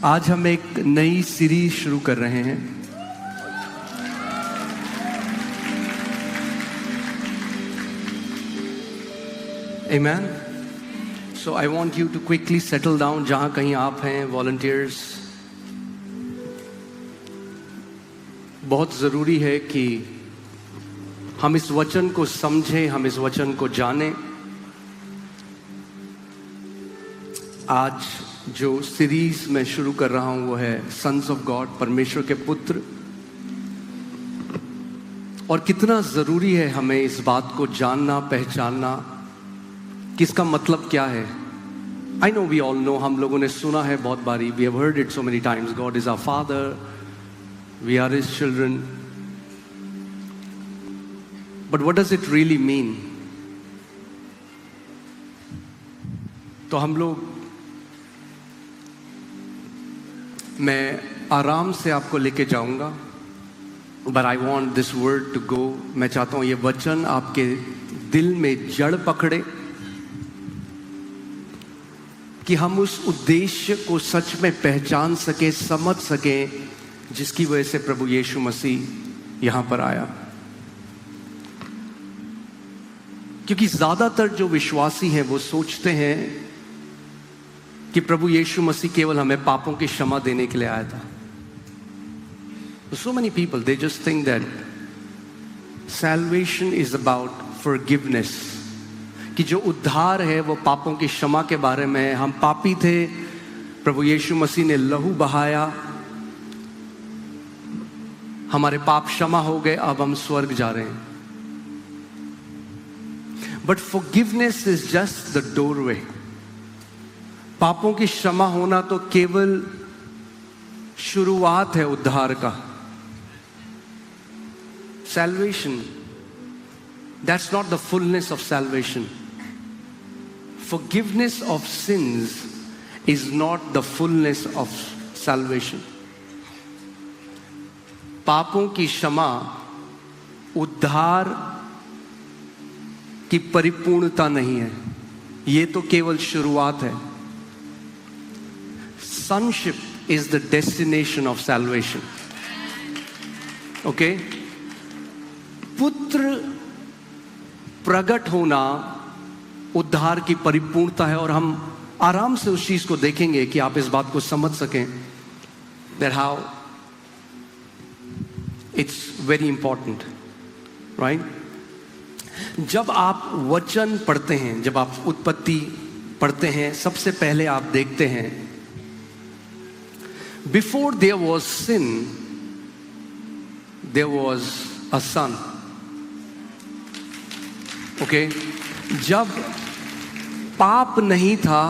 आज हम एक नई सीरीज शुरू कर रहे हैं। Amen. So I want you to quickly settle down जहां कहीं आप हैं, volunteers। बहुत जरूरी है कि हम इस वचन को समझें, हम इस वचन को जानें। आज जो सीरीज मैं शुरू कर रहा हूं वो है सन्स ऑफ गॉड, परमेश्वर के पुत्र। और कितना जरूरी है हमें इस बात को जानना, पहचानना कि इसका मतलब क्या है। I know, we all know, हम लोगों ने सुना है बहुत बारी, we have heard it so many times, God is our father, we are his children. But what does it really mean? तो हम लोग, मैं आराम से आपको लेके जाऊंगा, but I want this word to go. मैं चाहता हूं ये वचन आपके दिल में जड़ पकड़े कि हम उस उद्देश्य को सच में पहचान सके, समझ सके, जिसकी वजह से प्रभु यीशु मसीह यहां पर आया। क्योंकि ज्यादातर जो विश्वासी हैं वो सोचते हैं कि प्रभु यीशु मसीह केवल हमें पापों की क्षमा देने के लिए आया था। So many people, they just think that salvation is about forgiveness, कि जो उद्धार है वो पापों की क्षमा के बारे में है। हम पापी थे, प्रभु यीशु मसीह ने लहू बहाया, हमारे पाप क्षमा हो गए, अब हम स्वर्ग जा रहे हैं। But forgiveness is just the doorway. पापों की क्षमा होना तो केवल शुरुआत है उद्धार का। Salvation, that's not the fullness of salvation. Forgiveness of sins is not the fullness of salvation. पापों की क्षमा उद्धार की परिपूर्णता नहीं है, ये तो केवल शुरुआत है। Sonship is the destination of salvation. Okay? पुत्र प्रकट होना उद्धार की परिपूर्णता है। और हम आराम से उस चीज को देखेंगे कि आप इस बात को समझ सकें, that how it's very important, right? जब आप वचन पढ़ते हैं, जब आप उत्पत्ति पढ़ते हैं, सबसे पहले आप देखते हैं before there was sin there was a son. Okay? जब पाप नहीं था,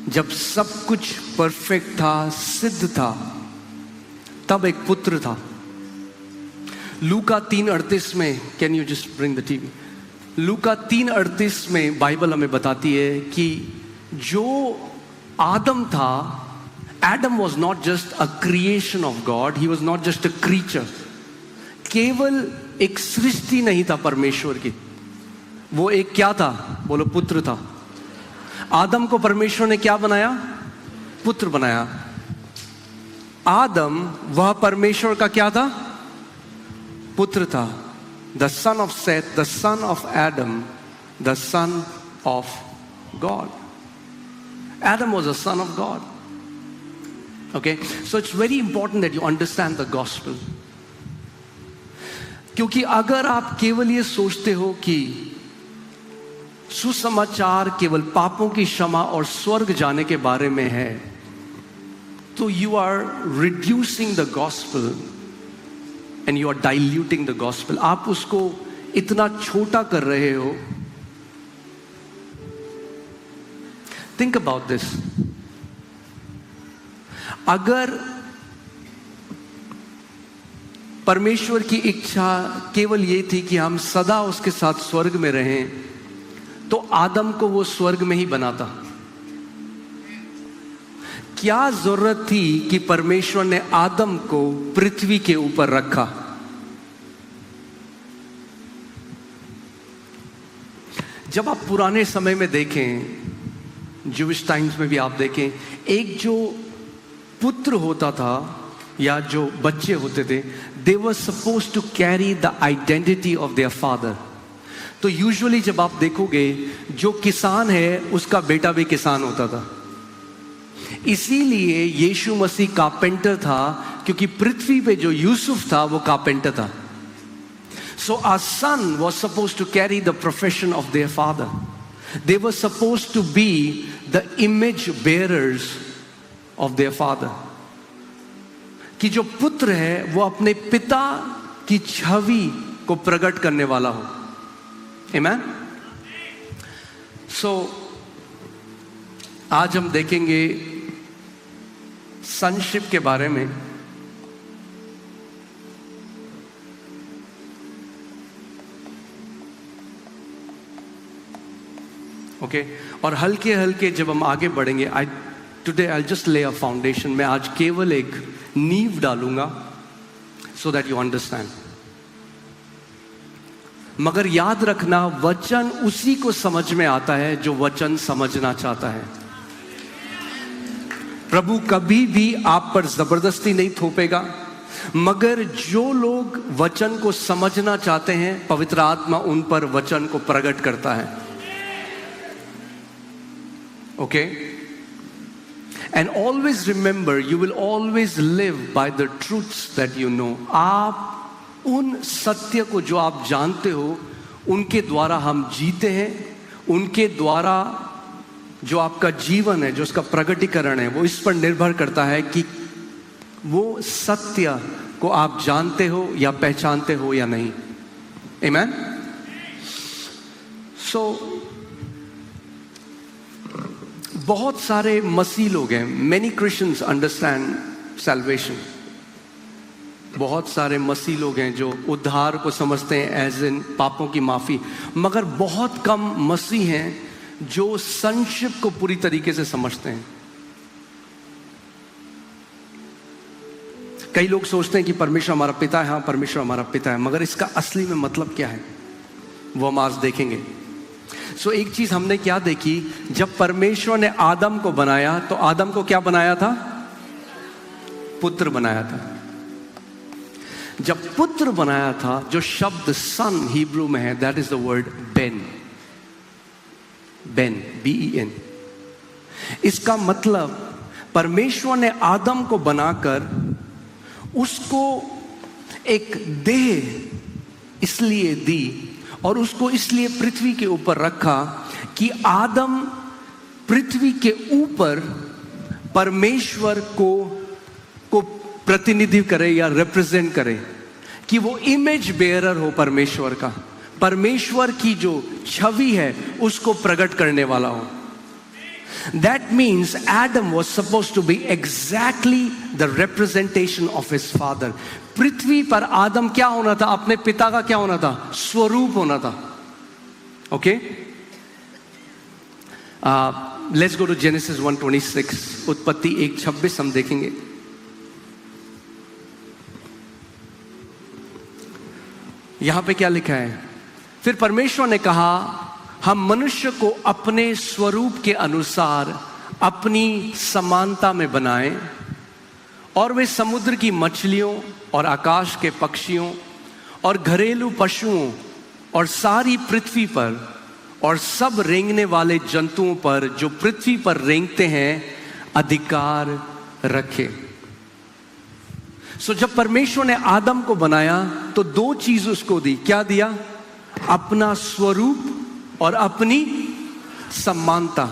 जब सब कुछ परफेक्ट था, सिद्ध था, तब एक पुत्र था। लूका 3:38 में, can you just bring the TV? लूका 3:38 में बाइबल हमें बताती है कि जो आदम था, Adam was not just a creation of God, he was not just a creature. केवल एक सृष्टि नहीं था परमेश्वर की, वो एक क्या था? बोलो, पुत्र था। आदम को परमेश्वर ने क्या बनाया? पुत्र बनाया। आदम वह परमेश्वर का क्या था? पुत्र था। The son of Seth, the son of Adam, the son of God. Adam was a son of God. Okay, so it's very important that you understand the gospel. क्योंकि अगर आप केवल ये सोचते हो कि सुसमाचार केवल पापों की क्षमा और स्वर्ग जाने के बारे में है, तो you are reducing the gospel and you are diluting the gospel. आप उसको इतना छोटा कर रहे हो। Think about this. अगर परमेश्वर की इच्छा केवल ये थी कि हम सदा उसके साथ स्वर्ग में रहें, तो आदम को वो स्वर्ग में ही बनाता। क्या जरूरत थी कि परमेश्वर ने आदम को पृथ्वी के ऊपर रखा? जब आप पुराने समय में देखें, ज्यूइश टाइम्स में भी आप देखें, एक जो पुत्र होता था या जो बच्चे होते थे, they were suppose to carry the identity of their father. तो यूजुअली जब आप देखोगे, जो किसान है उसका बेटा भी किसान होता था। इसीलिए यीशु मसीह कारपेंटर था, क्योंकि पृथ्वी पे जो यूसुफ था वो कारपेंटर था। So our son was supposed to carry the profession of their father. They were supposed to be the image bearers of their father. कि जो पुत्र है वो अपने पिता की छवि को प्रकट करने वाला हो। Amen? So आज हम देखेंगे sonship के बारे में। ओके और हल्के हल्के जब हम आगे बढ़ेंगे, टुडे आई जस्ट ले अ फाउंडेशन। मैं आज केवल एक नींव डालूंगा सो दैट यू अंडरस्टैंड। मगर याद रखना, वचन उसी को समझ में आता है जो वचन समझना चाहता है। प्रभु कभी भी आप पर जबरदस्ती नहीं थोपेगा, मगर जो लोग वचन को समझना चाहते हैं, पवित्र आत्मा उन पर वचन को प्रकट करता है। Okay? And always remember, you will always live by the truths that you know. आप उन सत्य को जो आप जानते हो, उनके द्वारा हम जीते हैं। उनके द्वारा जो आपका जीवन है, जो उसका प्रकटीकरण है, वो इस पर निर्भर करता है कि वो सत्य को आप जानते हो या पहचानते हो या नहीं। Amen? So बहुत सारे मसीह लोग हैं, many Christians understand salvation। बहुत सारे मसीह लोग हैं जो उद्धार को समझते हैं एज इन पापों की माफी, मगर बहुत कम मसीह हैं जो sonship को पूरी तरीके से समझते हैं। कई लोग सोचते हैं कि परमेश्वर हमारा पिता है। हाँ, परमेश्वर हमारा पिता है, मगर इसका असली में मतलब क्या है वो हम आज देखेंगे। सो एक चीज हमने क्या देखी, जब परमेश्वर ने आदम को बनाया तो आदम को क्या बनाया था? पुत्र बनाया था। जब पुत्र बनाया था, जो शब्द सन हिब्रू में है, that is the word Ben. Ben, BEN। इसका मतलब परमेश्वर ने आदम को बनाकर उसको एक देह इसलिए दी और उसको इसलिए पृथ्वी के ऊपर रखा कि आदम पृथ्वी के ऊपर परमेश्वर को प्रतिनिधि करे या रिप्रेजेंट करे, कि वो इमेज बेयरर हो परमेश्वर का, परमेश्वर की जो छवि है उसको प्रकट करने वाला हो। That means Adam was supposed to be exactly the representation of his father. पृथ्वी पर आदम क्या होना था? अपने पिता का क्या होना था? स्वरूप होना था। Okay, let's go to Genesis 1:26। उत्पत्ति 1:26 हम देखेंगे। यहां पे क्या लिखा है? फिर परमेश्वर ने कहा, हम मनुष्य को अपने स्वरूप के अनुसार अपनी समानता में बनाएं, और वे समुद्र की मछलियों और आकाश के पक्षियों और घरेलू पशुओं और सारी पृथ्वी पर और सब रेंगने वाले जंतुओं पर जो पृथ्वी पर रेंगते हैं अधिकार रखे। सो जब परमेश्वर ने आदम को बनाया तो दो चीज उसको दी। क्या दिया? अपना स्वरूप और अपनी समानता।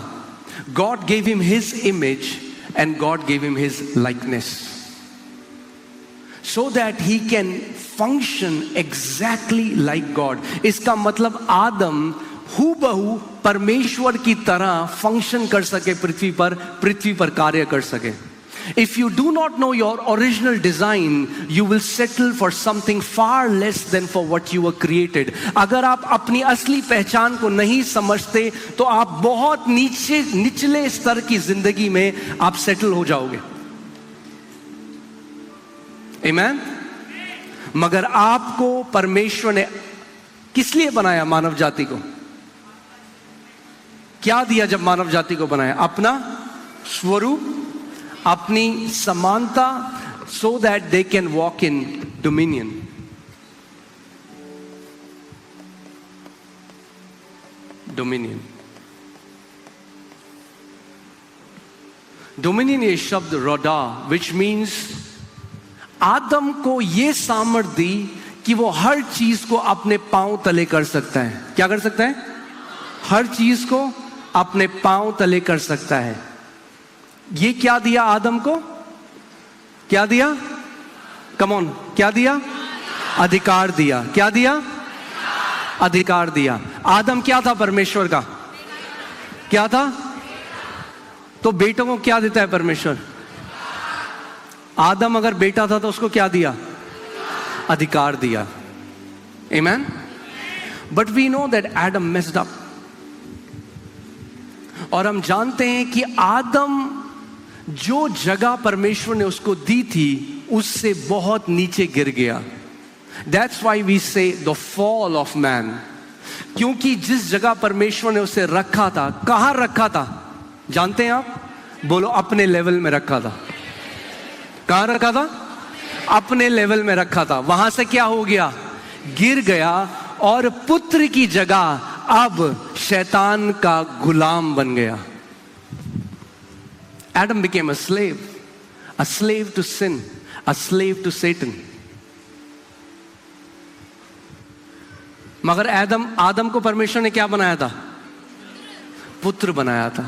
God gave him his image and God gave him his likeness so that he can function exactly like God। इसका मतलब आदम हूबहू परमेश्वर की तरह फंक्शन कर सके, पृथ्वी पर कार्य कर सके। If you do not know your original design, you will settle for something far less than for what you were created। अगर आप अपनी असली पहचान को नहीं समझते तो आप बहुत निचले स्तर की जिंदगी में आप सेटल हो जाओगे। Amen? मगर आपको परमेश्वर ने किस लिए बनाया? मानव जाति को क्या दिया जब मानव जाति को बनाया? अपना स्वरूप, अपनी समानता, so that they can walk in dominion. Dominion. Dominion ये शब्द रोडा, which means आदम को ये सामर्थ्य दी कि वो हर चीज को अपने पांव तले कर सकता है. क्या कर सकता है? हर चीज को अपने पांव तले कर सकता है. ये क्या दिया आदम को? क्या दिया? कम ऑन, क्या दिया? अधिकार दिया. क्या दिया? अधिकार दिया. आदम क्या था? परमेश्वर का क्या था? तो बेटों को क्या देता है परमेश्वर? आदम अगर बेटा था तो उसको क्या दिया? अधिकार दिया. Amen? But we know that Adam messed up. और हम जानते हैं कि आदम जो जगह परमेश्वर ने उसको दी थी उससे बहुत नीचे गिर गया. That's why we say the fall of man. क्योंकि जिस जगह परमेश्वर ने उसे रखा था, कहां रखा था जानते हैं आप? बोलो, अपने लेवल में रखा था. कहां रखा था? अपने लेवल में रखा था. वहां से क्या हो गया? गिर गया और पुत्र की जगह अब शैतान का गुलाम बन गया. Adam became a slave to sin, a slave to Satan. मगर आदम को परमेश्वर ने क्या बनाया था? पुत्र बनाया था.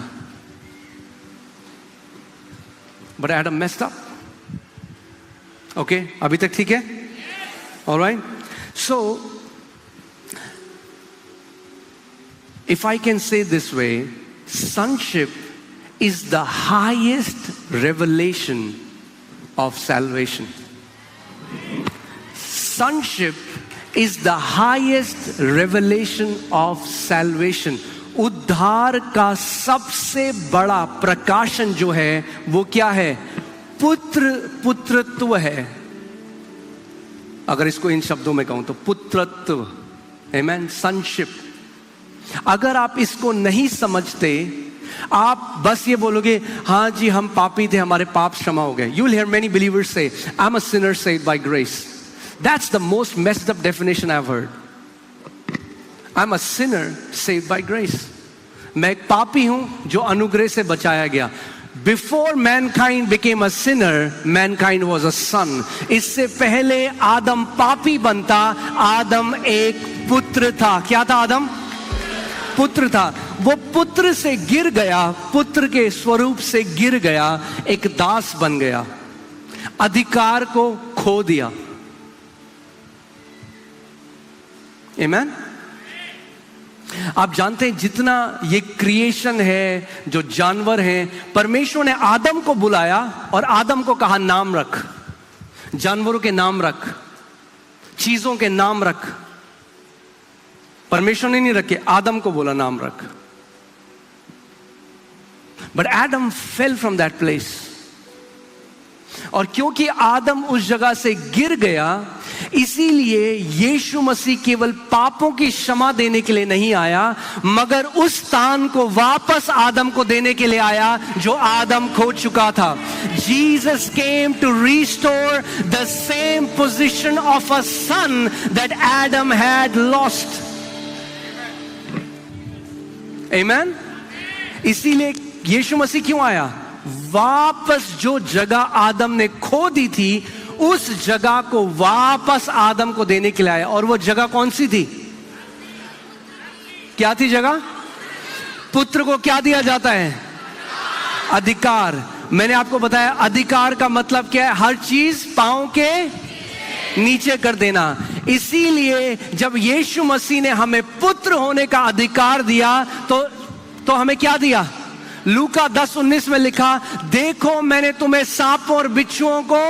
But Adam messed up. Okay, अभी तक ठीक है? All right. So, if I can say this way, sonship is the highest revelation of salvation. Sonship is the highest revelation of salvation. उद्धार का सबसे बड़ा प्रकाशन जो है वो क्या है? पुत्रत्व है. अगर इसको इन शब्दों में कहूं तो पुत्रत्व. आमेन. sonship. अगर आप इसको नहीं समझते, आप बस ये बोलोगे हाँ जी हम पापी थे, हमारे पाप क्षमा हो गए. You will hear many believers say, I'm a sinner saved by grace. That's the most messed up definition I've heard. I'm a sinner saved by grace. मैं एक पापी हूं जो अनुग्रह से बचाया गया. Before mankind became a sinner, mankind was a son. इससे पहले आदम पापी बनता, आदम एक पुत्र था. क्या था आदम? पुत्र था. वो पुत्र से गिर गया, पुत्र के स्वरूप से गिर गया, एक दास बन गया, अधिकार को खो दिया. Amen? आप जानते हैं जितना ये क्रिएशन है, जो जानवर हैं, परमेश्वर ने आदम को बुलाया और आदम को कहा नाम रख. जानवरों के नाम रख, चीजों के नाम रख. परमेश्वर ने नहीं रखे, आदम को बोला नाम रख. But Adam fell from that place. और क्योंकि आदम उस जगह से गिर गया, इसीलिए यीशु मसीह केवल पापों की क्षमा देने के लिए नहीं आया, मगर उस स्थान को वापस आदम को देने के लिए आया जो आदम खो चुका था. Jesus came to restore the same position of a son that Adam had lost. Amen? इसीलिए यीशु मसीह क्यों आया? वापस जो जगह आदम ने खो दी थी, उस जगह को वापस आदम को देने के लिए आया. और वो जगह कौन सी थी? क्या थी जगह? पुत्र को क्या दिया जाता है? अधिकार. मैंने आपको बताया अधिकार का मतलब क्या है? हर चीज पांव के नीचे कर देना. इसीलिए जब यीशु मसीह ने हमें पुत्र होने का अधिकार दिया तो हमें क्या दिया? लूका 10:19 में लिखा, देखो मैंने तुम्हें सांपों और बिच्छुओं को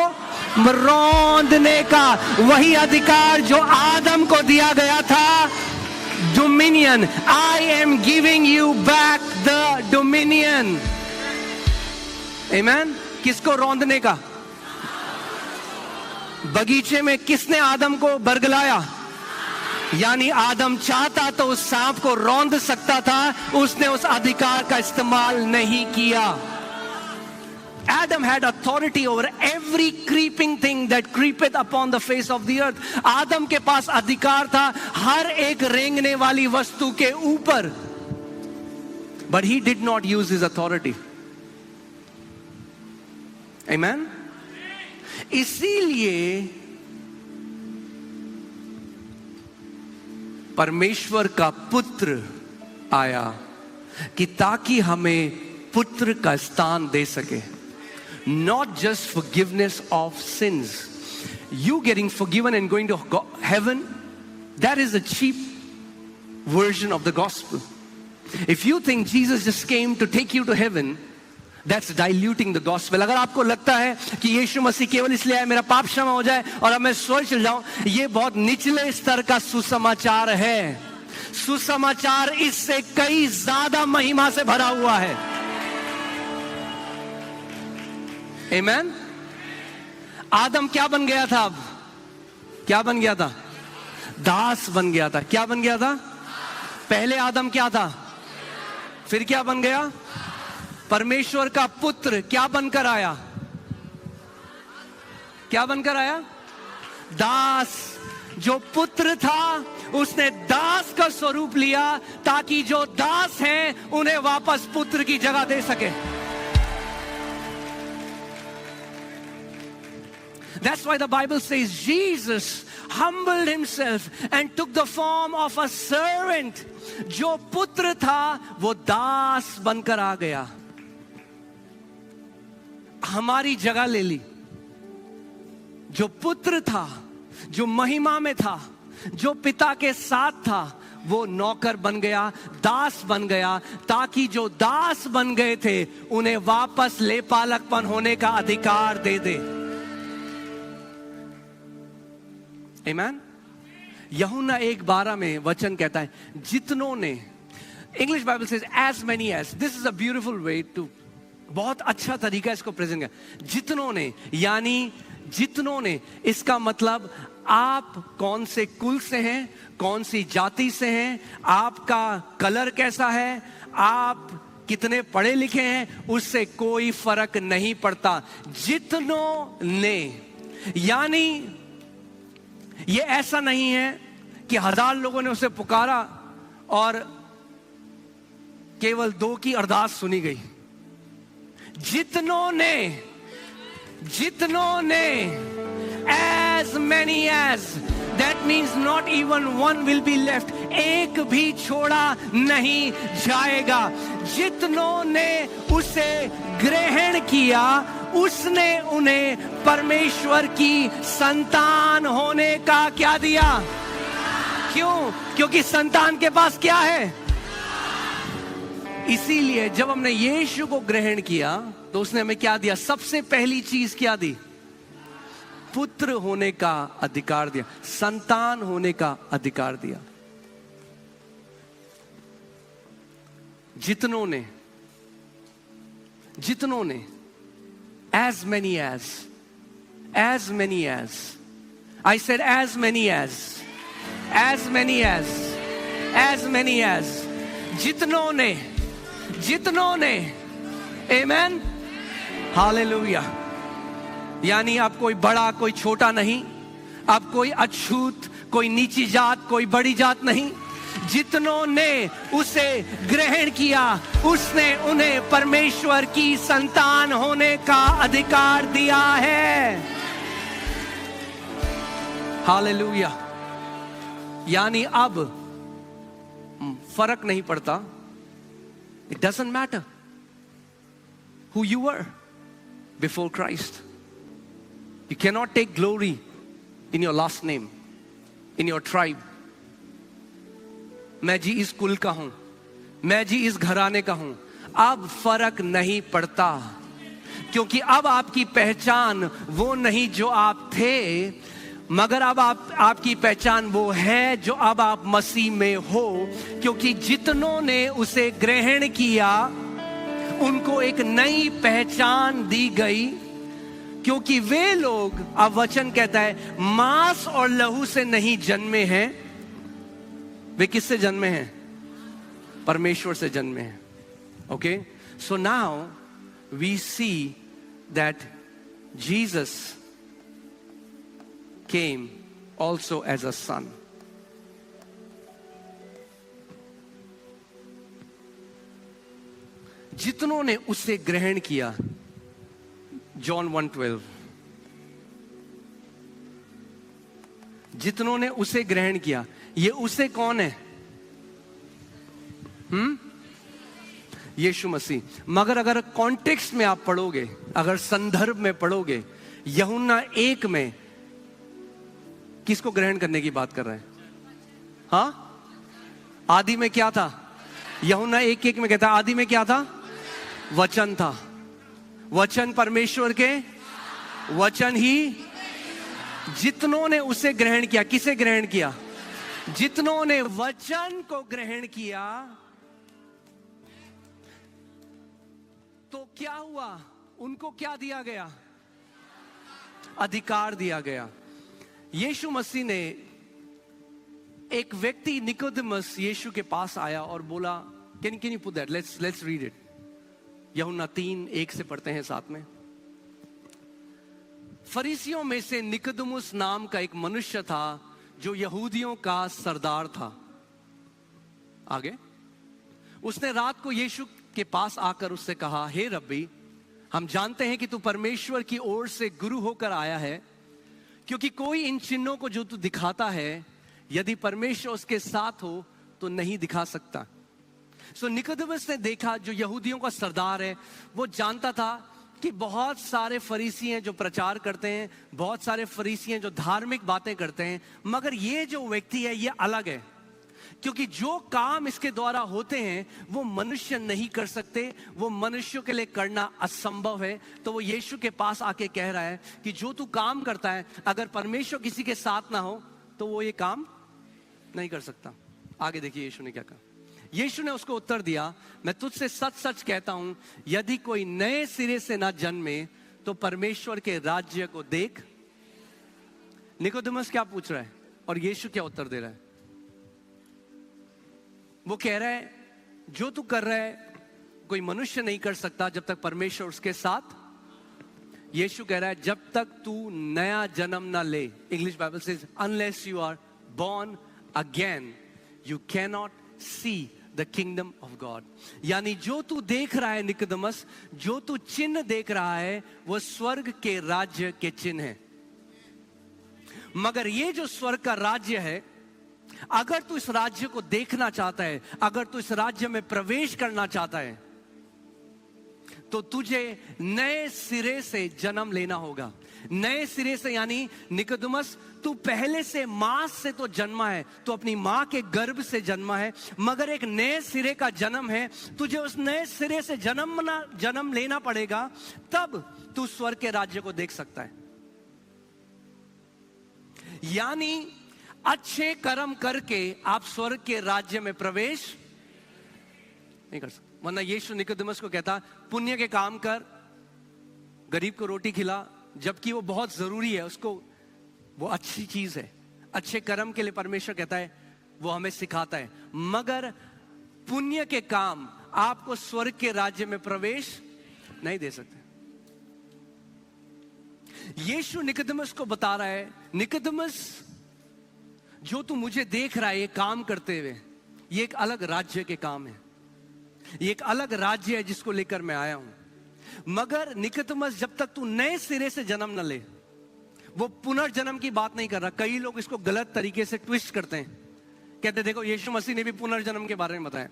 रौंदने का वही अधिकार जो आदम को दिया गया था. Dominion. I am giving you back the dominion. Amen. किसको रौंदने का? बगीचे में किसने आदम को बरगलाया? यानी आदम चाहता तो उस सांप को रौंद सकता था, उसने उस अधिकार का इस्तेमाल नहीं किया. Adam had authority over every creeping thing that creepeth upon the face of the earth. आदम के पास अधिकार था हर एक रेंगने वाली वस्तु के ऊपर. But he did not use his authority. Amen? इसीलिए परमेश्वर का पुत्र आया कि ताकि हमें पुत्र का स्थान दे सके. Not just forgiveness of sins. You getting forgiven and going to heaven, that is a cheap version of the gospel. If you think Jesus just came to take you to heaven, that's diluting the gospel. अगर आपको लगता है कि यीशु मसीह केवल इसलिए आए मेरा पाप क्षमा हो जाए और अब मैं स्वर्ग चल जाऊं, ये बहुत निचले स्तर का सुसमाचार है. सुसमाचार इससे कई ज्यादा महिमा से भरा हुआ है. Amen? आदम क्या बन गया था? अब क्या बन गया था? दास बन गया था. क्या बन गया था? पहले आदम क्या था? फिर क्या बन गया? परमेश्वर का पुत्र. क्या बनकर आया? क्या बनकर आया? दास. जो पुत्र था उसने दास का स्वरूप लिया ताकि जो दास हैं उन्हें वापस पुत्र की जगह दे सके. That's why the Bible says Jesus humbled himself and took the form of a servant. जो पुत्र था वो दास बनकर आ गया, हमारी जगह ले ली. जो पुत्र था, जो महिमा में था, जो पिता के साथ था, वो नौकर बन गया, दास बन गया, ताकि जो दास बन गए थे उन्हें वापस लेपालकपन होने का अधिकार दे दे. Amen? यूहन्ना 1:12 में वचन कहता है जितनों ने, English Bible says as many as. This is a beautiful way to, बहुत अच्छा तरीका इसको प्रेजेंट किया. जितनों ने, यानी जितनों ने, इसका मतलब आप कौन से कुल से हैं, कौन सी जाति से हैं, आपका कलर कैसा है, आप कितने पढ़े लिखे हैं, उससे कोई फर्क नहीं पड़ता. जितनों ने, यानी ये ऐसा नहीं है कि 1000 लोगों ने उसे पुकारा और केवल 2 की अरदास सुनी गई. जितनों ने, जितनों ने, as many as, that means not even one will be left. एक भी छोड़ा नहीं जाएगा. जितनों ने उसे ग्रहण किया उसने उन्हें परमेश्वर की संतान होने का क्या दिया? क्यों? क्योंकि संतान के पास क्या है? इसीलिए जब हमने यीशु को ग्रहण किया तो उसने हमें क्या दिया? सबसे पहली चीज क्या दी? पुत्र होने का अधिकार दिया, संतान होने का अधिकार दिया. जितनों ने, जितनों ने, as many as, as many as, I said as many as, as many as, as many as, जितनों ने, जितनों ने. Amen? Hallelujah. यानी आप कोई बड़ा कोई छोटा नहीं, आप कोई अछूत, कोई नीची जात, कोई बड़ी जात नहीं. जितनों ने उसे ग्रहण किया उसने उन्हें परमेश्वर की संतान होने का अधिकार दिया है. हालेलुया. यानी अब फर्क नहीं पड़ता. It doesn't matter who you were before Christ. You cannot take glory in your last name, in your tribe. मैं जी इस कुल का हूं, मैं जी इस घराने का हूं. अब फर्क नहीं पड़ता, क्योंकि अब आपकी पहचान वो नहीं जो आप थे, मगर अब आपकी पहचान वो है जो अब आप मसीह में हो. क्योंकि जितनों ने उसे ग्रहण किया उनको एक नई पहचान दी गई. क्योंकि वे लोग, अब वचन कहता है, मांस और लहू से नहीं जन्मे हैं. वे किससे जन्मे हैं? परमेश्वर से जन्मे हैं. Okay, so now we see that Jesus came also as a son. जितनों ने उसे ग्रहण किया, जॉन 1:12, जितनों ने उसे ग्रहण किया, ये उसे कौन है? यीशु मसीह। मगर अगर कॉन्टेक्स्ट में आप पढ़ोगे, अगर संदर्भ में पढ़ोगे, यूहन्ना 1 में किसको ग्रहण करने की बात कर रहे हैं? हाँ, आदि में क्या था? यूहन्ना 1:1 में कहता है आदि में क्या था? वचन था, वचन परमेश्वर के, वचन ही। जितनों ने उसे ग्रहण किया, किसे ग्रहण किया? जितनों ने वचन को ग्रहण किया, तो क्या हुआ? उनको क्या दिया गया? अधिकार दिया गया। यीशु मसीह ने, एक व्यक्ति निकोदेमस यीशु के पास आया और बोला, can you put that, let's read it. यूहन्ना 3:1 से पढ़ते हैं साथ में। फरीसियों में से निकोदेमुस नाम का एक मनुष्य था जो यहूदियों का सरदार था। आगे, उसने रात को यीशु के पास आकर उससे कहा, हे रब्बी, हम जानते हैं कि तू परमेश्वर की ओर से गुरु होकर आया है, क्योंकि कोई इन चिन्हों को जो तू दिखाता है, यदि परमेश्वर उसके साथ हो तो नहीं दिखा सकता। सो निकोदेमुस ने देखा, जो यहूदियों का सरदार है, वो जानता था कि बहुत सारे फरीसी हैं जो प्रचार करते हैं, बहुत सारे फरीसी हैं जो धार्मिक बातें करते हैं, मगर ये जो व्यक्ति है ये अलग है, क्योंकि जो काम इसके द्वारा होते हैं वो मनुष्य नहीं कर सकते, वो मनुष्यों के लिए करना असंभव है। तो वो यीशु के पास आके कह रहा है कि जो तू काम करता है, अगर परमेश्वर किसी के साथ ना हो तो वो ये काम नहीं कर सकता। आगे देखिए यीशु ने क्या कहा। यीशु ने उसको उत्तर दिया, मैं तुझसे सच सच कहता हूं, यदि कोई नए सिरे से ना जन्मे तो परमेश्वर के राज्य को देख। निकोदेमस क्या पूछ रहा है और यीशु क्या उत्तर दे रहा है? वो कह रहा है, जो तू कर रहा है कोई मनुष्य नहीं कर सकता जब तक परमेश्वर उसके साथ। यीशु कह रहा है, जब तक तू नया जन्म ना ले, English Bible says unless you are born again you cannot see the kingdom of God। यानी जो तू देख रहा है निकोदेमस, जो तू चिन्ह देख रहा है, वो स्वर्ग के राज्य के चिन्ह है। मगर ये जो स्वर्ग का राज्य है, अगर तू इस राज्य को देखना चाहता है, अगर तू इस राज्य में प्रवेश करना चाहता है, तो तुझे नए सिरे से जन्म लेना होगा। नए सिरे से यानी निकोदेमस, तू पहले से मां से तो जन्मा है, तो अपनी मां के गर्भ से जन्मा है, मगर एक नए सिरे का जन्म है। तुझे उस नए सिरे से जन्म लेना पड़ेगा, तब तू स्वर्ग के राज्य को देख सकता है। यानी अच्छे कर्म करके आप स्वर्ग के राज्य में प्रवेश नहीं कर सकते। वरना यीशु निकोदेमस को कहता, पुण्य के काम कर, गरीब को रोटी खिला, जबकि वो बहुत जरूरी है, उसको वो अच्छी चीज है, अच्छे कर्म के लिए परमेश्वर कहता है, वो हमें सिखाता है। मगर पुण्य के काम आपको स्वर्ग के राज्य में प्रवेश नहीं दे सकते। यीशु निकोदेमस को बता रहा है, निकोदेमस, जो तू मुझे देख रहा है ये काम करते हुए, ये एक अलग राज्य के काम है, ये एक अलग राज्य है जिसको लेकर मैं आया हूं। मगर निकोदेमस, जब तक तू नए सिरे से जन्म न ले, वो पुनर्जन्म की बात नहीं कर रहा। कई लोग इसको गलत तरीके से ट्विस्ट करते हैं, कहते देखो यीशु मसीह ने भी पुनर्जन्म के बारे में बताया।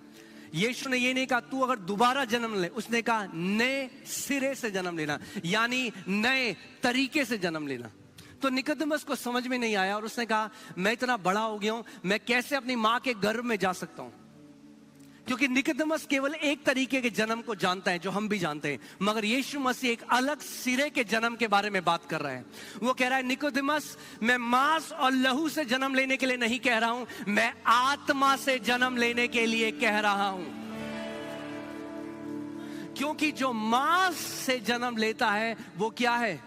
यीशु ने ये नहीं कहा तू अगर दोबारा जन्म ले, उसने कहा नए सिरे से जन्म लेना, यानी नए तरीके से जन्म लेना। तो निकोदेमस को समझ में नहीं आया और उसने कहा, मैं इतना बड़ा हो गया हूं, मैं कैसे अपनी मां के गर्भ में जा सकता हूं? क्योंकि निकोदेमस केवल एक तरीके के जन्म को जानता है जो हम भी जानते हैं, मगर यीशु मसीह एक अलग सिरे के जन्म के बारे में बात कर रहा है। वो कह रहा है, निकोदेमस, मैं मांस और लहू से जन्म लेने के लिए नहीं कह रहा हूं, मैं आत्मा से जन्म लेने के लिए कह रहा हूं। क्योंकि जो मांस से जन्म लेता है वो क्या है?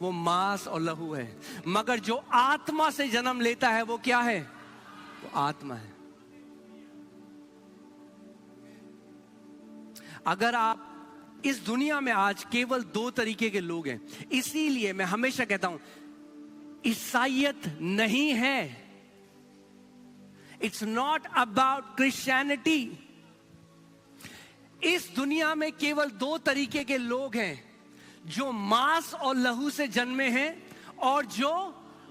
वो मांस और लहू है। मगर जो आत्मा से जन्म लेता है वो क्या है? वो आत्मा है। अगर आप इस दुनिया में आज केवल दो तरीके के लोग हैं। इसीलिए मैं हमेशा कहता हूं, ईसाईयत नहीं है। It's not about Christianity. इस दुनिया में केवल दो तरीके के लोग हैं, जो मांस और लहू से जन्मे हैं और जो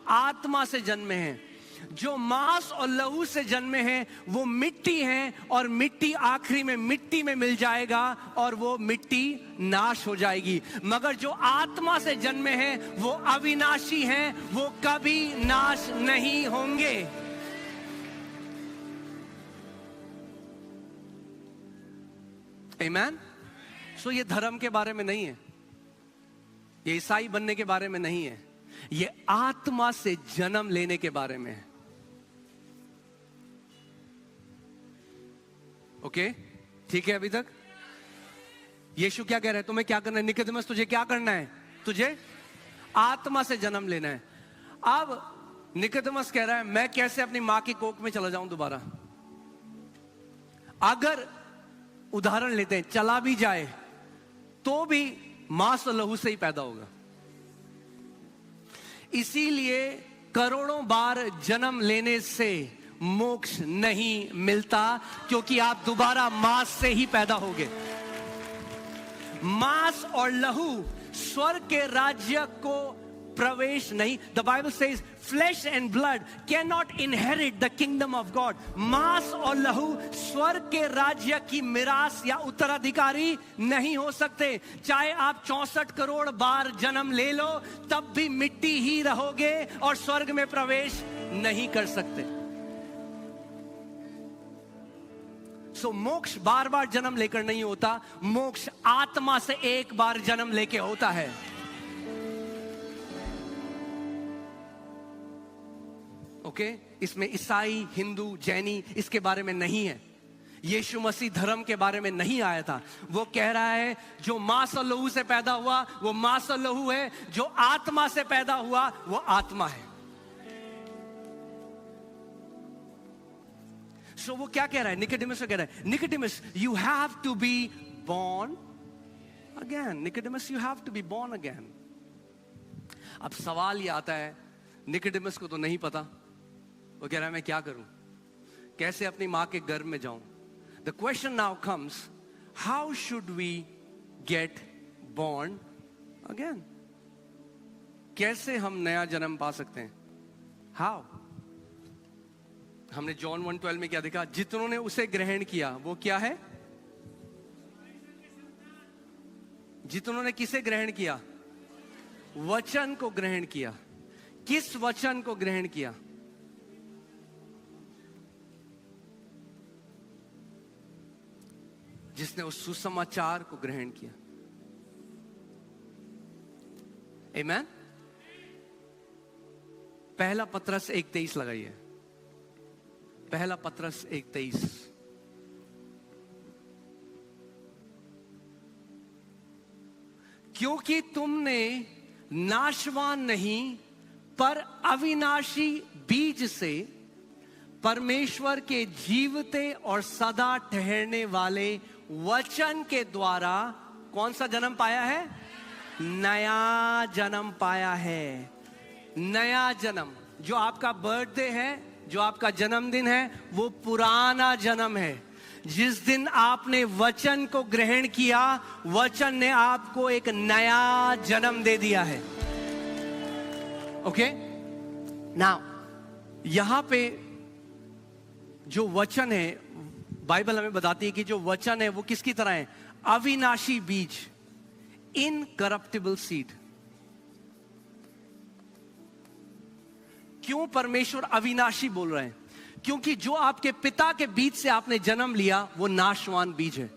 आत्मा से जन्मे हैं। जो मांस और लहू से जन्मे हैं वो मिट्टी हैं, और मिट्टी आखिरी में मिट्टी में मिल जाएगा और वो मिट्टी नाश हो जाएगी। मगर जो आत्मा से जन्मे हैं वो अविनाशी हैं, वो कभी नाश नहीं होंगे। आमीन। सो ये धर्म के बारे में नहीं है, ये ईसाई बनने के बारे में नहीं है, ये आत्मा से जन्म लेने के बारे में है। ओके, ठीक है। अभी तक यीशु क्या कह रहे हैं? तुम्हें क्या करना है निकोदेमस? तुझे क्या करना है? तुझे आत्मा से जन्म लेना है। अब निकोदेमस कह रहा है, मैं कैसे अपनी मां की कोख में चला जाऊं दोबारा? अगर उदाहरण लेते हैं, चला भी जाए तो भी मांस और लहू से ही पैदा होगा। इसीलिए करोड़ों बार जन्म लेने से मोक्ष नहीं मिलता, क्योंकि आप दोबारा मांस से ही पैदा होगे। मांस और लहू स्वर्ग के राज्य को प्रवेश नहीं। The Bible says flesh and blood can not inherit the kingdom of God. मांस और लहू स्वर्ग के राज्य की मिरास या उत्तराधिकारी नहीं हो सकते। चाहे आप 64 करोड़ बार जन्म ले लो, तब भी मिट्टी ही रहोगे और स्वर्ग में प्रवेश नहीं कर सकते। सो मोक्ष बार बार जन्म लेकर नहीं होता, मोक्ष आत्मा से एक बार जन्म लेके होता है। ओके, इसमें ईसाई, हिंदू, जैनी इसके बारे में नहीं है। यीशु मसीह धर्म के बारे में नहीं आया था। वो कह रहा है, जो मांस और लहू से पैदा हुआ वो मांस और लहू है, जो आत्मा से पैदा हुआ वो आत्मा है। सो वो क्या कह रहा है? निकोदेमस को कह रहा है, Nicodemus you have to be born again. Nicodemus you have to be born again. अब सवाल ये आता है, निकोदेमस को तो नहीं पता। वो कह रहा है, मैं क्या करूं? कैसे अपनी मां के गर्भ में जाऊं? The question now comes, how should we get born again? कैसे हम नया जन्म पा सकते हैं? हाउ? हमने जॉन 1:12 में क्या देखा? जितनों ने उसे ग्रहण किया वो क्या है? जितनों ने किसे ग्रहण किया? वचन को ग्रहण किया। किस वचन को ग्रहण किया? जिसने उस सुसमाचार को ग्रहण किया। आमीन। पहला पत्रस 1:23 लगाइए। पहला पत्रस 1:23। क्योंकि तुमने नाशवान नहीं पर अविनाशी बीज से परमेश्वर के जीवते और सदा ठहरने वाले वचन के द्वारा कौन सा जन्म पाया है? नया जन्म पाया है। नया जन्म। जो आपका बर्थडे है, जो आपका जन्मदिन है, वो पुराना जन्म है। जिस दिन आपने वचन को ग्रहण किया, वचन ने आपको एक नया जन्म दे दिया है। ओके, नाउ यहां पे जो वचन है, बाइबल हमें बताती है कि जो वचन है वो किसकी तरह है? अविनाशी बीज, इनकरप्टिबल सीड। क्यों परमेश्वर अविनाशी बोल रहे हैं? क्योंकि जो आपके पिता के बीज से आपने जन्म लिया वो नाशवान बीज है।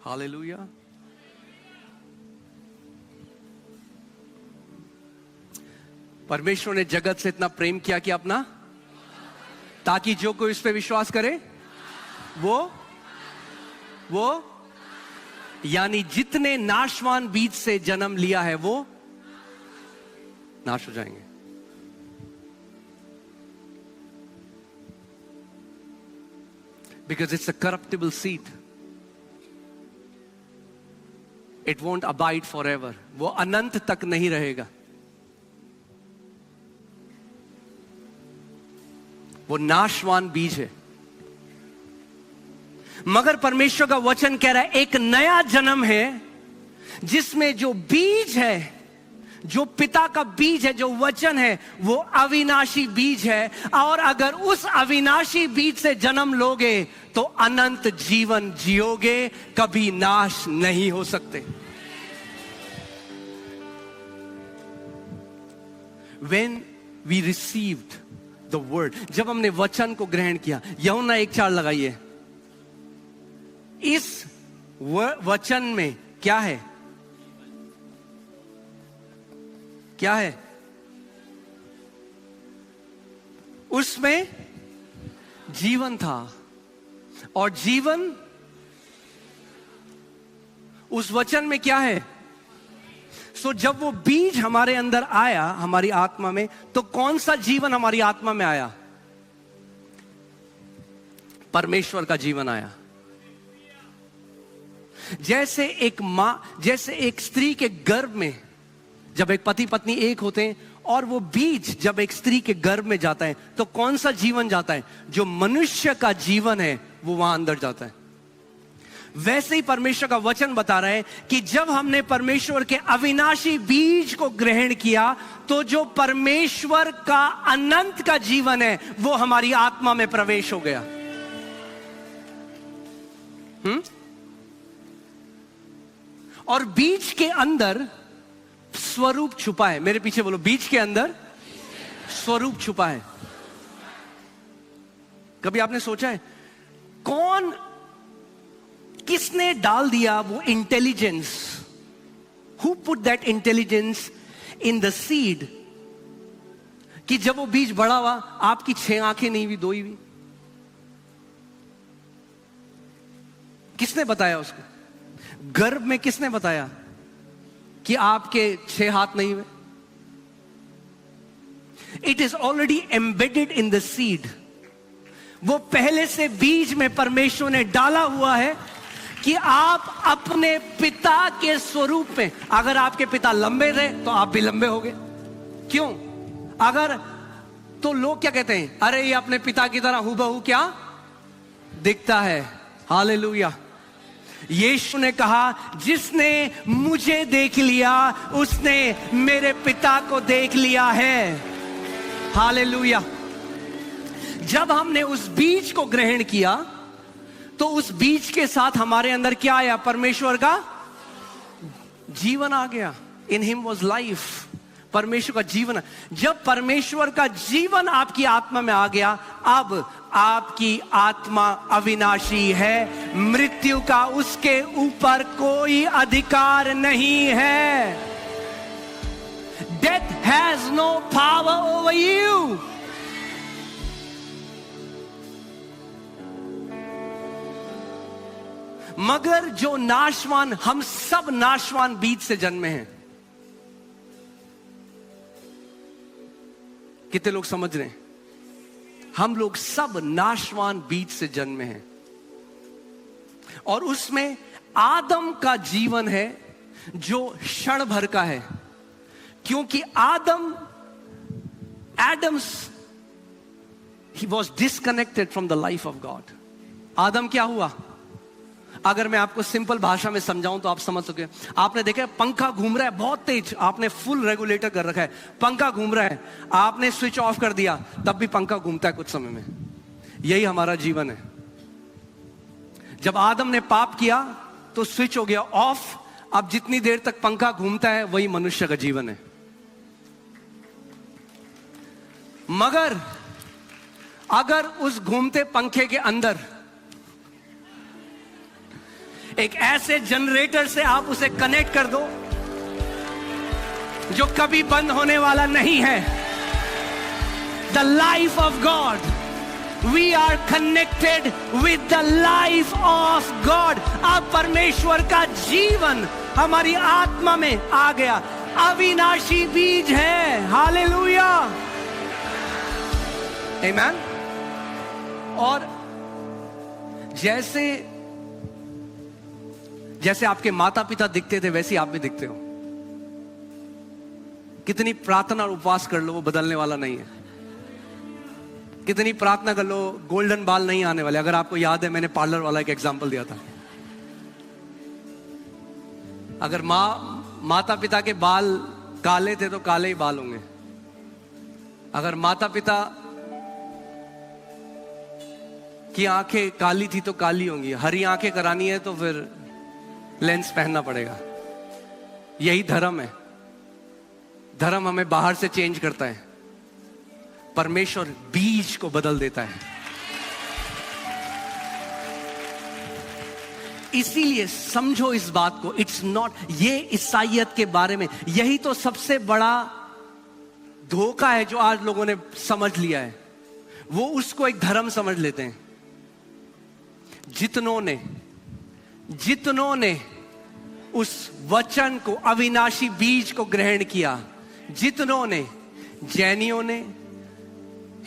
हालेलुया। परमेश्वर ने जगत से इतना प्रेम किया कि अपना, ताकि जो कोई इस पे विश्वास करे वो यानी जितने नाशवान बीज से जन्म लिया है वो नाश हो जाएंगे। because it's a corruptible seed. It won't abide forever. वो अनंत तक नहीं रहेगा. वो नाशवान बीज है. मगर परमेश्वर का वचन कह रहा है एक नया जन्म है जिसमें जो बीज है, जो पिता का बीज है, जो वचन है, वो अविनाशी बीज है. और अगर उस अविनाशी बीज से जन्म लोगे तो अनंत जीवन जियोगे, कभी नाश नहीं हो सकते. When we received the word, जब हमने वचन को ग्रहण किया, यूहन्ना 1:4 लगाइए. इस वचन में क्या है? क्या है? उसमें जीवन था और जीवन, उस वचन में क्या है? सो जब वो बीज हमारे अंदर आया, हमारी आत्मा में, तो कौन सा जीवन हमारी आत्मा में आया? परमेश्वर का जीवन आया. जैसे एक मां, जैसे एक स्त्री के गर्भ में जब एक पति पत्नी एक होते हैं और वो बीज जब एक स्त्री के गर्भ में जाता है तो कौन सा जीवन जाता है? जो मनुष्य का जीवन है वो वहां अंदर जाता है. वैसे ही परमेश्वर का वचन बता रहा है कि जब हमने परमेश्वर के अविनाशी बीज को ग्रहण किया तो जो परमेश्वर का अनंत का जीवन है वो हमारी आत्मा में प्रवेश हो गया. और बीज के अंदर स्वरूप छुपा है. मेरे पीछे बोलो, बीज के अंदर स्वरूप छुपा है. कभी आपने सोचा है कौन, किसने डाल दिया वो intelligence? Who put that intelligence in the seed कि जब वो बीज बड़ा हुआ आपकी 6 आंखें नहीं हुई, 2 ही हुई? किसने बताया उसको? गर्भ में किसने बताया कि आपके 6 हाथ नहीं हुए? It is already embedded in the seed. वो पहले से बीज में परमेश्वर ने डाला हुआ है कि आप अपने पिता के स्वरूप में, अगर आपके पिता लंबे रहे तो आप भी लंबे होगे. क्यों? अगर तो लोग क्या कहते हैं, अरे ये अपने पिता की तरह हूबहू क्या दिखता है. हालेलुया. यीशु ने कहा जिसने मुझे देख लिया उसने मेरे पिता को देख लिया है. हालेलुया. जब हमने उस बीज को ग्रहण किया तो उस बीज के साथ हमारे अंदर क्या आया? परमेश्वर का जीवन आ गया. In him was life. परमेश्वर का जीवन. जब परमेश्वर का जीवन आपकी आत्मा में आ गया, अब आपकी आत्मा अविनाशी है. मृत्यु का उसके ऊपर कोई अधिकार नहीं है. Death has no power over you. मगर जो नाशवान, हम सब नाशवान बीज से जन्मे हैं. कितने लोग समझ रहे हैं? हम लोग सब नाशवान बीज से जन्मे हैं और उसमें आदम का जीवन है जो क्षण भर का है. क्योंकि Adams he was disconnected from the life of God. आदम क्या हुआ? अगर मैं आपको सिंपल भाषा में समझाऊं तो आप समझ सके. आपने देखा है पंखा घूम रहा है बहुत तेज, आपने फुल रेगुलेटर कर रखा है, पंखा घूम रहा है, आपने स्विच ऑफ कर दिया तब भी पंखा घूमता है कुछ समय में. यही हमारा जीवन है. जब आदम ने पाप किया तो स्विच हो गया ऑफ. अब जितनी देर तक पंखा घूमता है वही मनुष्य का जीवन है. मगर अगर उस घूमते पंखे के अंदर एक ऐसे जनरेटर से आप उसे कनेक्ट कर दो जो कभी बंद होने वाला नहीं है, the life of God, we are connected with the life of God. अब परमेश्वर का जीवन हमारी आत्मा में आ गया. अविनाशी बीज है. हालेलुया. आमीन. और जैसे जैसे आपके माता पिता दिखते थे वैसे आप भी दिखते हो। कितनी प्रार्थना और उपवास कर लो, वो बदलने वाला नहीं है। कितनी प्रार्थना कर लो, गोल्डन बाल नहीं आने वाले। अगर आपको याद है, मैंने पार्लर वाला एक एग्जांपल दिया था। अगर माता पिता के बाल काले थे तो काले ही बाल होंगे। अगर माता पिता की आंखें काली थी तो काली होंगी। हरी आंखें करानी है तो फिर लेंस पहनना पड़ेगा। यही धर्म है। धर्म हमें बाहर से चेंज करता है, परमेश्वर बीज को बदल देता है। इसीलिए समझो इस बात को। इट्स नॉट, ये ईसाइयत के बारे में यही तो सबसे बड़ा धोखा है जो आज लोगों ने समझ लिया है। वो उसको एक धर्म समझ लेते हैं। जितनों ने उस वचन को, अविनाशी बीज को ग्रहण किया, जितनों ने, जैनियों ने,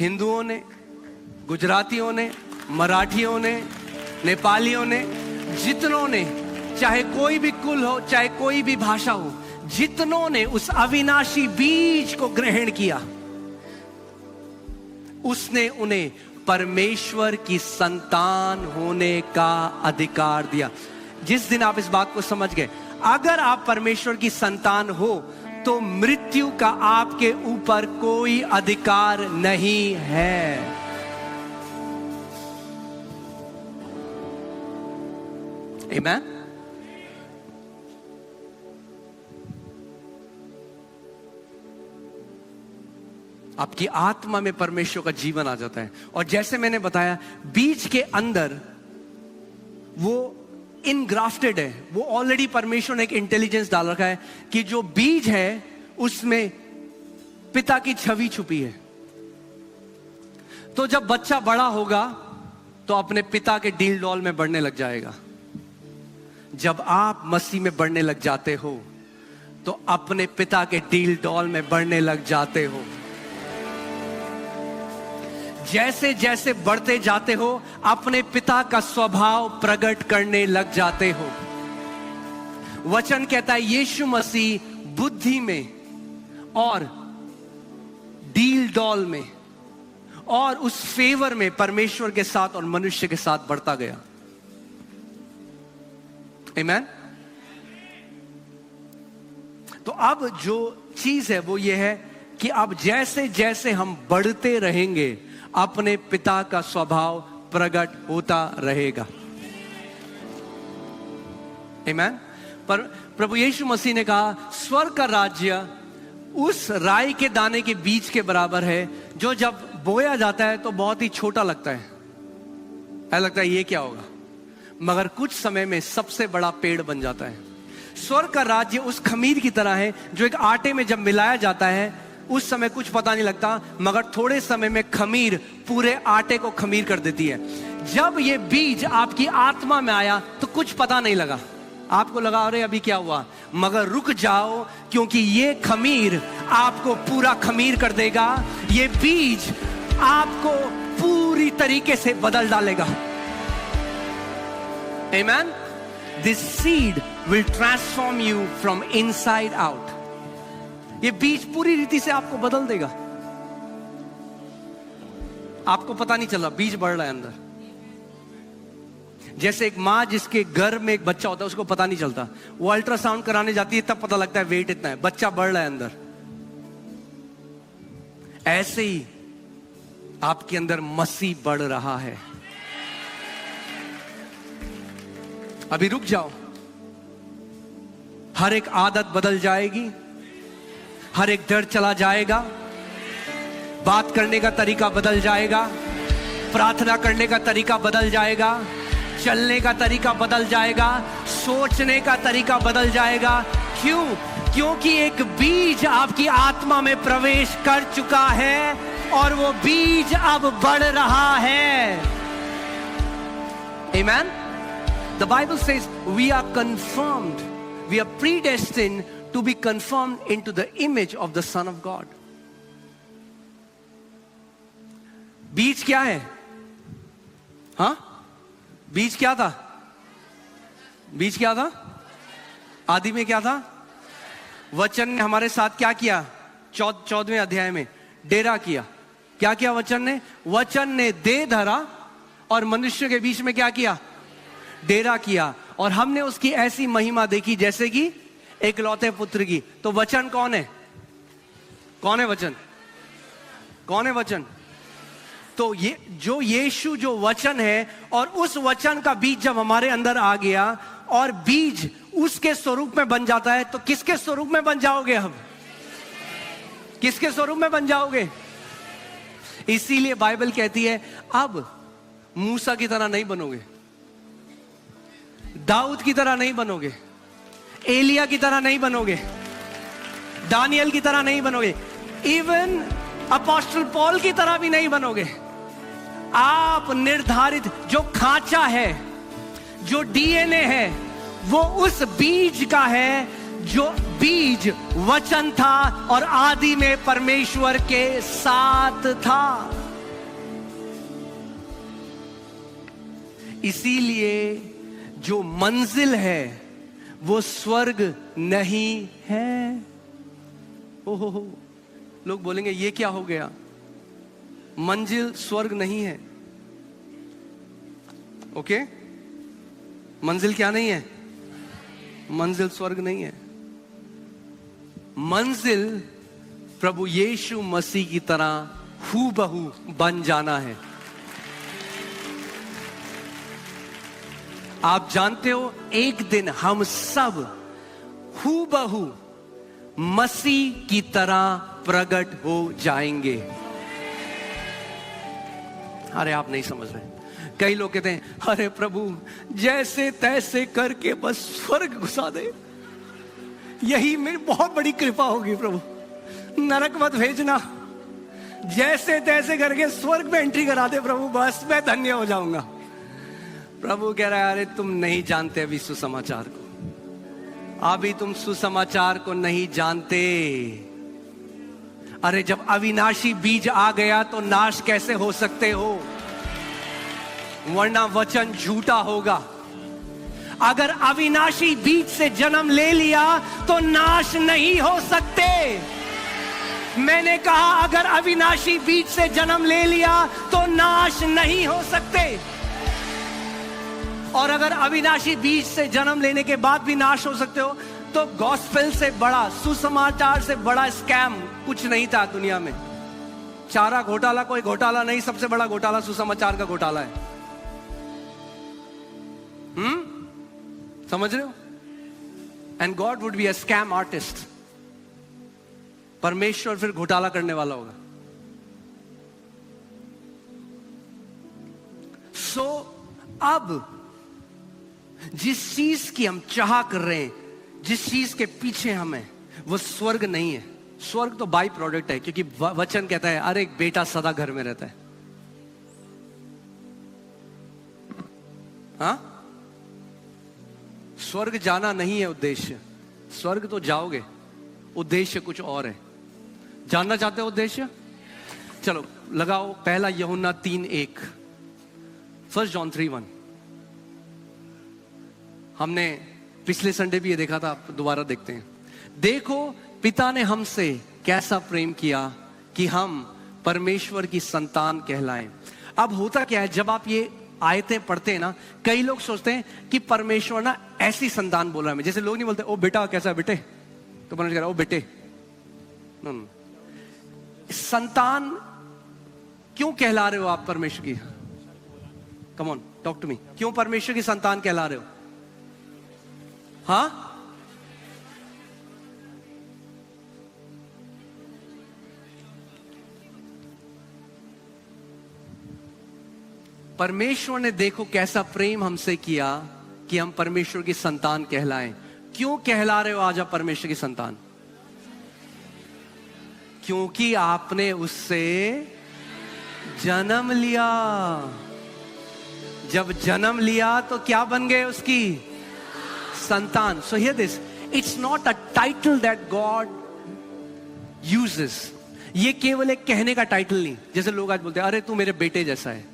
हिंदुओं ने, गुजरातियों ने, मराठियों ने, नेपालियों ने, जितनों ने, चाहे कोई भी कुल हो, चाहे कोई भी भाषा हो, जितनों ने उस अविनाशी बीज को ग्रहण किया, उसने उन्हें परमेश्वर की संतान होने का अधिकार दिया। जिस दिन आप इस बात को समझ गए, अगर आप परमेश्वर की संतान हो तो मृत्यु का आपके ऊपर कोई अधिकार नहीं है। आमीन। आपकी आत्मा में परमेश्वर का जीवन आ जाता है। और जैसे मैंने बताया, बीज के अंदर वो इनग्राफ्टेड है। वो ऑलरेडी परमेश्वर ने एक इंटेलिजेंस डाल रखा है कि जो बीज है उसमें पिता की छवि छुपी है। तो जब बच्चा बड़ा होगा तो अपने पिता के डील डॉल में बढ़ने लग जाएगा। जब आप मसीह में बढ़ने लग जाते हो तो अपने पिता के डील डॉल में बढ़ने लग जाते हो। जैसे जैसे बढ़ते जाते हो अपने पिता का स्वभाव प्रकट करने लग जाते हो। वचन कहता है यीशु मसीह बुद्धि में और डील डॉल में और उस फेवर में परमेश्वर के साथ और मनुष्य के साथ बढ़ता गया। आमीन। तो अब जो चीज है वो ये है कि अब जैसे जैसे हम बढ़ते रहेंगे अपने पिता का स्वभाव प्रकट होता रहेगा। आमीन। पर प्रभु यीशु मसीह ने कहा स्वर्ग का राज्य उस राई के दाने के बीज के बराबर है जो जब बोया जाता है तो बहुत ही छोटा लगता है। ऐसा लगता है ये क्या होगा, मगर कुछ समय में सबसे बड़ा पेड़ बन जाता है। स्वर्ग का राज्य उस खमीर की तरह है जो एक आटे में जब मिलाया जाता है उस समय कुछ पता नहीं लगता, मगर थोड़े समय में खमीर पूरे आटे को खमीर कर देती है। जब ये बीज आपकी आत्मा में आया तो कुछ पता नहीं लगा। आपको लगा अरे अभी क्या हुआ, मगर रुक जाओ क्योंकि ये खमीर आपको पूरा खमीर कर देगा। ये बीज आपको पूरी तरीके से बदल डालेगा। आमीन। This seed will transform you from inside out. ये बीज पूरी रीति से आपको बदल देगा। आपको पता नहीं चला बीज बढ़ रहा है अंदर। जैसे एक माँ जिसके गर्भ में एक बच्चा होता है उसको पता नहीं चलता, वो अल्ट्रासाउंड कराने जाती है तब पता लगता है वेट इतना है, बच्चा बढ़ रहा है अंदर। ऐसे ही आपके अंदर मसीह बढ़ रहा है। अभी रुक जाओ, हर एक आदत बदल जाएगी, हर एक डर चला जाएगा, बात करने का तरीका बदल जाएगा, प्रार्थना करने का तरीका बदल जाएगा, चलने का तरीका बदल जाएगा, सोचने का तरीका बदल जाएगा। क्यों? क्योंकि एक बीज आपकी आत्मा में प्रवेश कर चुका है और वो बीज अब बढ़ रहा है। Amen? The Bible says we are confirmed, we are predestined to be conformed into the image of the Son of God. बीज क्या है? हाँ, बीज क्या था? बीज क्या था? आदि में क्या था? वचन ने हमारे साथ क्या किया? 14वें अध्याय में डेरा किया। क्या किया वचन ने? वचन ने देह धरा और मनुष्य के बीच में क्या किया? डेरा किया। और हमने उसकी ऐसी महिमा देखी जैसे कि एकलौते पुत्र की। तो वचन कौन है? कौन है वचन? कौन है वचन? तो ये जो यीशु जो वचन है, और उस वचन का बीज जब हमारे अंदर आ गया और बीज उसके स्वरूप में बन जाता है, तो किसके स्वरूप में बन जाओगे? हम किसके स्वरूप में बन जाओगे? इसीलिए बाइबल कहती है अब मूसा की तरह नहीं बनोगे, दाऊद की तरह नहीं बनोगे, एलिया की तरह नहीं बनोगे, दानियल की तरह नहीं बनोगे, इवन अपोस्टल पॉल की तरह भी नहीं बनोगे। आप निर्धारित जो खांचा है, जो डीएनए है, वो उस बीज का है जो बीज वचन था और आदि में परमेश्वर के साथ था। इसीलिए जो मंजिल है वो स्वर्ग नहीं है। ओहो, लोग बोलेंगे ये क्या हो गया? मंजिल स्वर्ग नहीं है। ओके, मंजिल क्या नहीं है? मंजिल स्वर्ग नहीं है। मंजिल प्रभु यीशु मसीह की तरह हूबहू बन जाना है। आप जानते हो एक दिन हम सब हूबहू मसीह की तरह प्रकट हो जाएंगे। अरे आप नहीं समझ रहे। कई लोग कहते हैं अरे प्रभु जैसे तैसे करके बस स्वर्ग घुसा दे, यही मेरी बहुत बड़ी कृपा होगी प्रभु, नरक मत भेजना, जैसे तैसे करके स्वर्ग में एंट्री करा दे प्रभु, बस मैं धन्य हो जाऊंगा। प्रभु कह रहा है अरे तुम नहीं जानते अभी सुसमाचार को, अभी तुम सुसमाचार को नहीं जानते। अरे जब अविनाशी बीज आ गया तो नाश कैसे हो सकते हो? वरना वचन झूठा होगा। अगर अविनाशी बीज से जन्म ले लिया तो नाश नहीं हो सकते। मैंने कहा अगर अविनाशी बीज से जन्म ले लिया तो नाश नहीं हो सकते। और अगर अविनाशी बीज से जन्म लेने के बाद भी नाश हो सकते हो, तो गॉस्पेल से बड़ा, सुसमाचार से बड़ा स्कैम कुछ नहीं था दुनिया में। चारा घोटाला कोई घोटाला नहीं, सबसे बड़ा घोटाला सुसमाचार का घोटाला है। समझ रहे हो? And God would be a scam artist. परमेश्वर फिर घोटाला करने वाला होगा। सो अब जिस चीज की हम चाह कर रहे हैं, जिस चीज के पीछे हम हैं, वो स्वर्ग नहीं है। स्वर्ग तो बाई प्रोडक्ट है, क्योंकि वचन कहता है अरे एक बेटा सदा घर में रहता है। हाँ, स्वर्ग जाना नहीं है उद्देश्य। स्वर्ग तो जाओगे, उद्देश्य कुछ और है। जानना चाहते हो उद्देश्य? चलो लगाओ पहला यूहन्ना 3:1, 1 जॉन 3:1। हमने पिछले संडे भी ये देखा था, आप दोबारा देखते हैं। देखो पिता ने हमसे कैसा प्रेम किया कि हम परमेश्वर की संतान कहलाएं। अब होता क्या है, जब आप ये आयतें पढ़ते हैं ना, कई लोग सोचते हैं कि परमेश्वर ना ऐसी संतान बोल रहा है। जैसे लोग नहीं बोलते ओ बेटा कैसा बेटे, तो परमेश्वर कह रहा है ओ बेटे। नो, संतान क्यों कहला रहे हो आप परमेश्वर की? Come on talk to me. क्यों परमेश्वर की संतान कहला रहे हो? हाँ, परमेश्वर ने देखो कैसा प्रेम हमसे किया कि हम परमेश्वर की संतान कहलाएं। क्यों कहला रहे हो आज आप परमेश्वर की संतान? क्योंकि आपने उससे जन्म लिया। जब जन्म लिया तो क्या बन गए? उसकी संतान। So here this, it's not a title that God uses. ये केवल एक कहने का टाइटल नहीं। जैसे लोग आज बोलते हैं अरे तू मेरे बेटे जैसा है।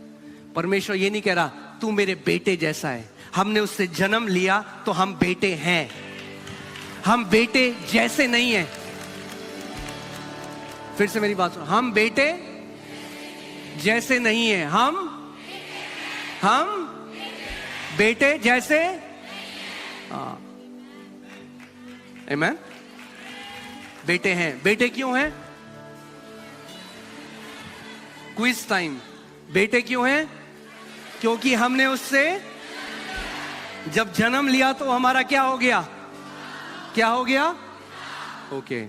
परमेश्वर ये नहीं कह रहा तू मेरे बेटे जैसा है। हमने उससे जन्म लिया तो हम बेटे हैं, हम बेटे जैसे नहीं हैं। फिर से मेरी बात सुनो, हम बेटे जैसे नहीं हैं, हम बेटे जैसे। आमीन। बेटे हैं। बेटे क्यों हैं? Quiz time. बेटे क्यों हैं? क्योंकि हमने उससे जब जन्म लिया तो हमारा क्या हो गया? क्या हो गया? Okay,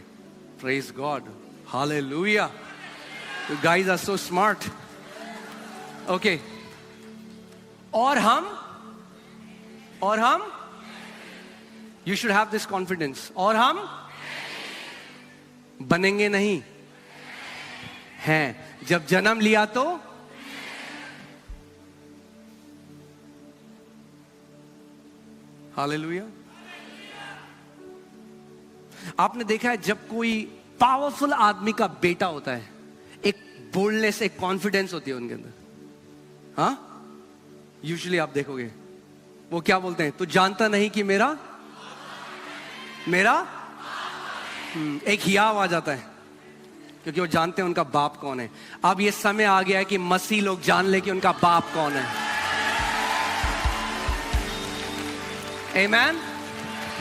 praise God, hallelujah, you guys are so smart. Okay, और हम you should have this confidence, और हम बनेंगे नहीं, हैं। जब जन्म लिया तो हालेलुया। आपने देखा है जब कोई पावरफुल आदमी का बेटा होता है, एक बोल्डनेस, एक कॉन्फिडेंस होती है उनके अंदर। हाँ, यूजुअली आप देखोगे वो क्या बोलते हैं? तू जानता नहीं कि मेरा एक हियाव आ जाता है, क्योंकि वो जानते हैं उनका बाप कौन है। अब ये समय आ गया है कि मसीह लोग जान ले कि उनका बाप कौन है। आमीन।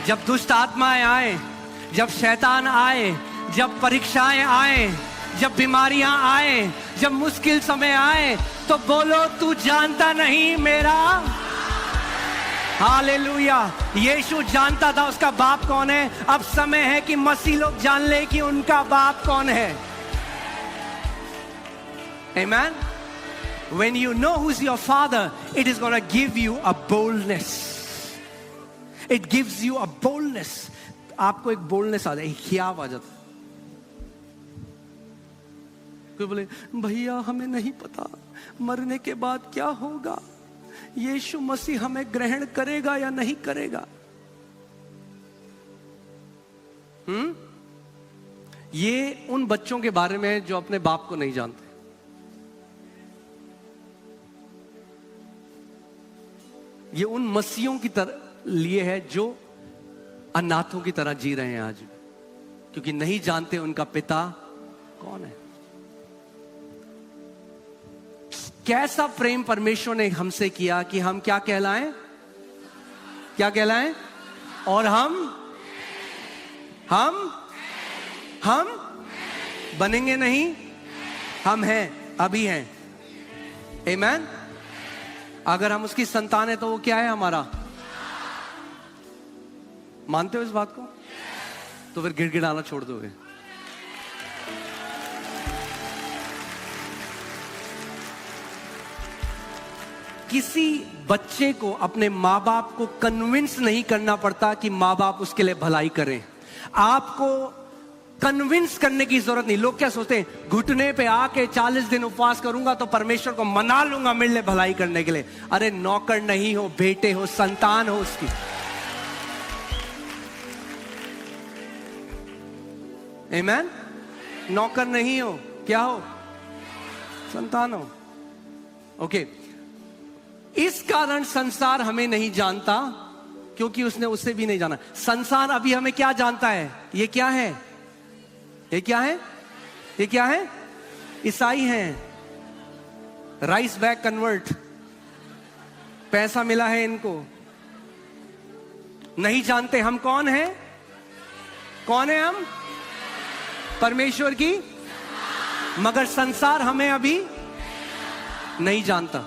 जब दुष्ट आत्माएं आए, जब शैतान आए, जब परीक्षाएं आए, जब बीमारियां आए, जब मुश्किल समय आए, तो बोलो तू जानता नहीं मेरा। हालेलुया। यीशु जानता था उसका बाप कौन है। अब समय है कि मसीह लोग जान ले कि उनका बाप कौन है। Amen. When you know who's your father, it is going to give you a boldness. It gives you a boldness. आपको एक boldness आ जाए, एक हियाव आ जाता। कोई बोले भैया हमें नहीं पता मरने के बाद क्या होगा, यीशु मसीह हमें ग्रहण करेगा या नहीं करेगा। ये उन बच्चों के बारे में जो अपने बाप को नहीं जानते। ये उन मसीहों की तरह लिए है जो अनाथों की तरह जी रहे हैं आज, क्योंकि नहीं जानते उनका पिता कौन है। कैसा प्रेम परमेश्वर ने हमसे किया कि हम क्या कहलाएं? क्या कहलाएं? और हम बनेंगे नहीं, हम हैं, अभी हैं। आमीन। अगर हम उसकी संतान है तो वो क्या है? हमारा। मानते हो इस बात को? तो फिर गिड़गिड़ाना छोड़ दोगे। किसी बच्चे को अपने माँ बाप को कन्विंस नहीं करना पड़ता कि माँ बाप उसके लिए भलाई करें। आपको कन्विंस करने की जरूरत नहीं। लोग क्या सोचते हैं, घुटने पे आके 40 दिन उपवास करूंगा तो परमेश्वर को मना लूंगा मेरे लिए भलाई करने के लिए। अरे नौकर नहीं हो, बेटे हो, संतान हो उसकी। आमीन। नौकर नहीं हो, क्या हो? संतान हो। ओके। इस कारण संसार हमें नहीं जानता, क्योंकि उसने उससे भी नहीं जाना। संसार अभी हमें क्या जानता है? ये क्या है? ये क्या है? ये क्या है? ईसाई हैं, राइस बैग कन्वर्ट, पैसा मिला है इनको। नहीं जानते हम कौन है। कौन है हम? परमेश्वर की। मगर संसार हमें अभी नहीं जानता।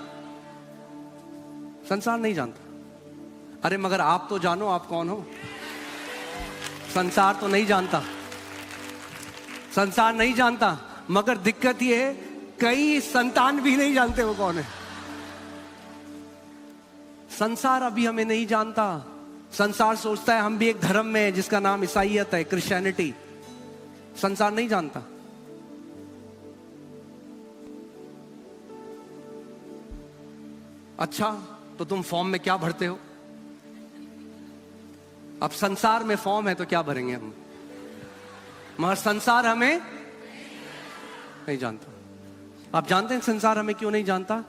संसार नहीं जानता। अरे मगर आप तो जानो आप कौन हो। संसार तो नहीं जानता, संसार नहीं जानता। मगर दिक्कत ये है, कई संतान भी नहीं जानते वो कौन है। संसार अभी हमें नहीं जानता। संसार सोचता है हम भी एक धर्म में है जिसका नाम ईसाईयत है, क्रिश्चियनिटी। संसार नहीं जानता। अच्छा, तो तुम फॉर्म में क्या भरते हो? अब संसार में फॉर्म है तो क्या भरेंगे हम? मगर संसार हमें नहीं जानता। आप जानते हैं संसार हमें क्यों नहीं जानता?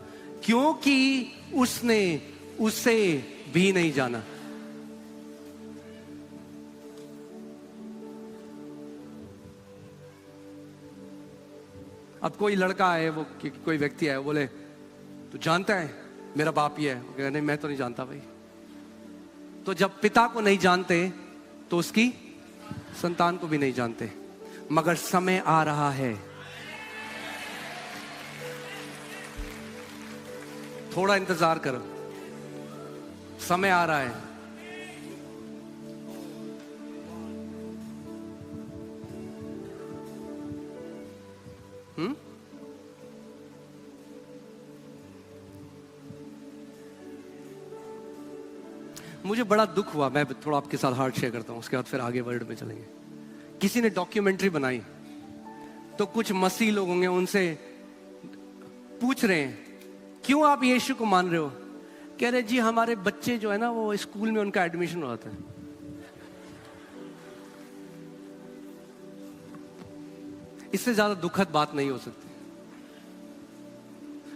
क्योंकि उसने उसे भी नहीं जाना। अब कोई लड़का है, वो कोई व्यक्ति है, बोले तू जानता है मेरा बाप ये है, वो कहे नहीं मैं तो नहीं जानता भाई। तो जब पिता को नहीं जानते तो उसकी संतान को भी नहीं जानते। मगर समय आ रहा है, थोड़ा इंतजार करो, समय आ रहा है। मुझे बड़ा दुख हुआ, मैं थोड़ा आपके साथ हार्ट शेयर करता हूं, उसके बाद फिर आगे वर्ड में चलेंगे। किसी ने डॉक्यूमेंट्री बनाई तो कुछ मसीह लोग होंगे, उनसे पूछ रहे हैं क्यों आप यीशु को मान रहे हो? कह रहे जी हमारे बच्चे जो है ना वो स्कूल में उनका एडमिशन होता है। इससे ज्यादा दुखद बात नहीं हो सकती,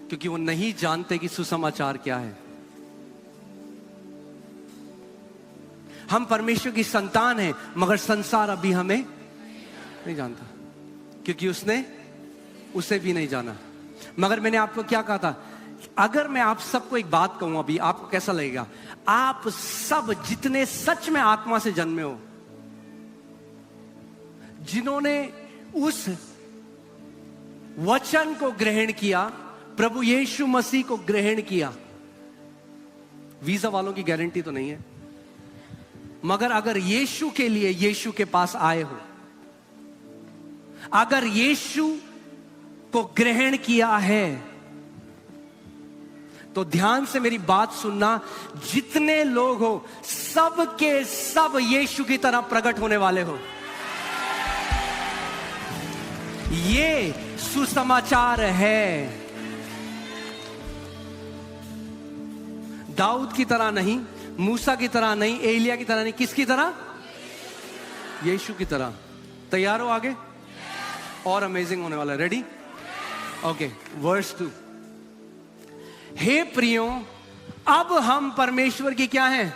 क्योंकि वो नहीं जानते कि सुसमाचार क्या है। हम परमेश्वर की संतान हैं, मगर संसार अभी हमें नहीं जानता, क्योंकि उसने उसे भी नहीं जाना। मगर मैंने आपको क्या कहा था, अगर मैं आप सबको एक बात कहूं अभी, आपको कैसा लगेगा? आप सब जितने सच में आत्मा से जन्मे हो, जिन्होंने उस वचन को ग्रहण किया, प्रभु यीशु मसीह को ग्रहण किया, वीजा वालों की गारंटी तो नहीं है, मगर अगर यीशु के लिए यीशु के पास आए हो, अगर यीशु को ग्रहण किया है, तो ध्यान से मेरी बात सुनना, जितने लोग हो सब के सब यीशु की तरह प्रकट होने वाले हो। ये सुसमाचार है। दाऊद की तरह नहीं, मूसा की तरह नहीं, एलिया की तरह नहीं, किसकी तरह? यीशु की तरह। तैयार हो आगे? और अमेजिंग होने वाला है। रेडी? Okay, verse 2। हे प्रियो, अब हम परमेश्वर की क्या हैं?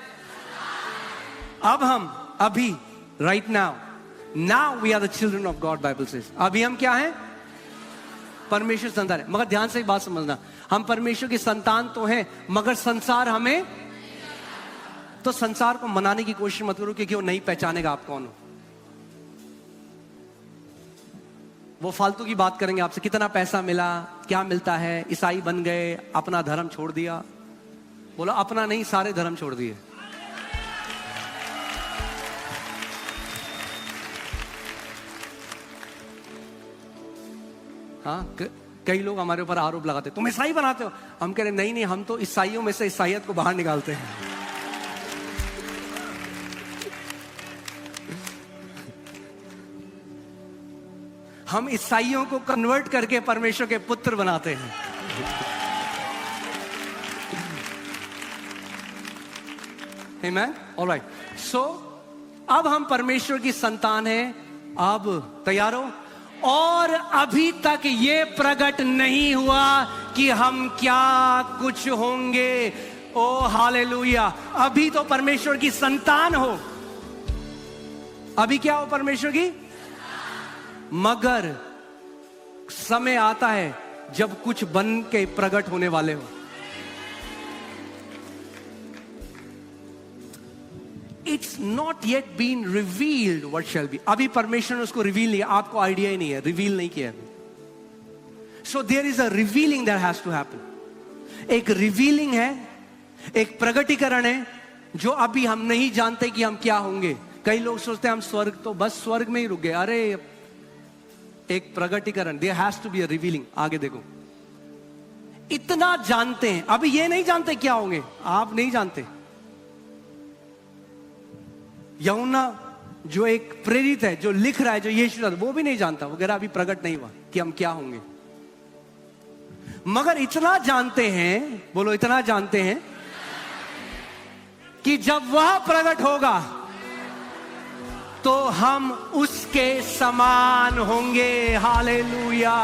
अब हम, अभी, right now, now we are the children of God, Bible says. अभी हम क्या हैं? परमेश्वर संतान है। मगर ध्यान से एक बात समझना, हम परमेश्वर की संतान तो हैं, मगर संसार हमें, तो संसार को मनाने की कोशिश मत करो, क्योंकि वो नहीं पहचानेगा आप कौन हो। वो फालतू की बात करेंगे आपसे, कितना पैसा मिला, क्या मिलता है, ईसाई बन गए, अपना धर्म छोड़ दिया। बोलो अपना नहीं, सारे धर्म छोड़ दिए। हाँ, कई लोग हमारे ऊपर आरोप लगाते, तुम ईसाई बनाते हो। हम कह रहे नहीं नहीं, हम तो ईसाइयों में से ईसाइयत को बाहर निकालते हैं। हम ईसाइयों को कन्वर्ट करके परमेश्वर के पुत्र बनाते हैं। आमेन? ऑलराइट। सो अब हम परमेश्वर की संतान हैं। अब तैयार हो? और अभी तक ये प्रकट नहीं हुआ कि हम क्या कुछ होंगे। ओ हालेलुया। अभी तो परमेश्वर की संतान हो। अभी क्या हो? परमेश्वर की। मगर समय आता है जब कुछ बन के प्रकट होने वाले हो। It's not yet been revealed what shall be. अभी परमेश्वर ने उसको रिवील नहीं, आपको आइडिया ही नहीं है, रिवील नहीं किया अभी। So there is a revealing that has to happen. एक रिवीलिंग है, एक प्रगटीकरण है, जो अभी हम नहीं जानते कि हम क्या होंगे। कई लोग सोचते हैं हम स्वर्ग, तो बस स्वर्ग में ही रुक गए। अरे एक प्रगटीकरण, there has to be a revealing। आगे देखो, इतना जानते हैं, अभी ये नहीं जानते क्या होंगे। आप नहीं जानते। यूहन्ना जो एक प्रेरित है, जो लिख रहा है, जो यीशु, वो भी नहीं जानता। वो कह रहा अभी प्रकट नहीं हुआ कि हम क्या होंगे। मगर इतना जानते हैं, बोलो इतना जानते हैं, कि जब वह प्रकट होगा तो हम उसके समान होंगे। Hallelujah.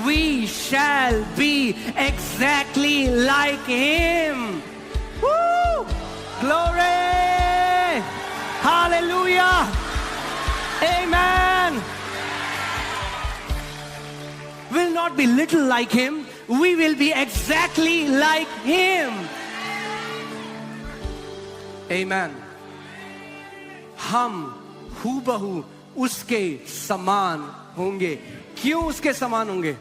we shall be exactly like him. Woo! Glory! Hallelujah! Amen! Will not be little like him, we will be exactly like him. Amen. हम हूबहू उसके समान होंगे. क्यों उसके समान होंगे?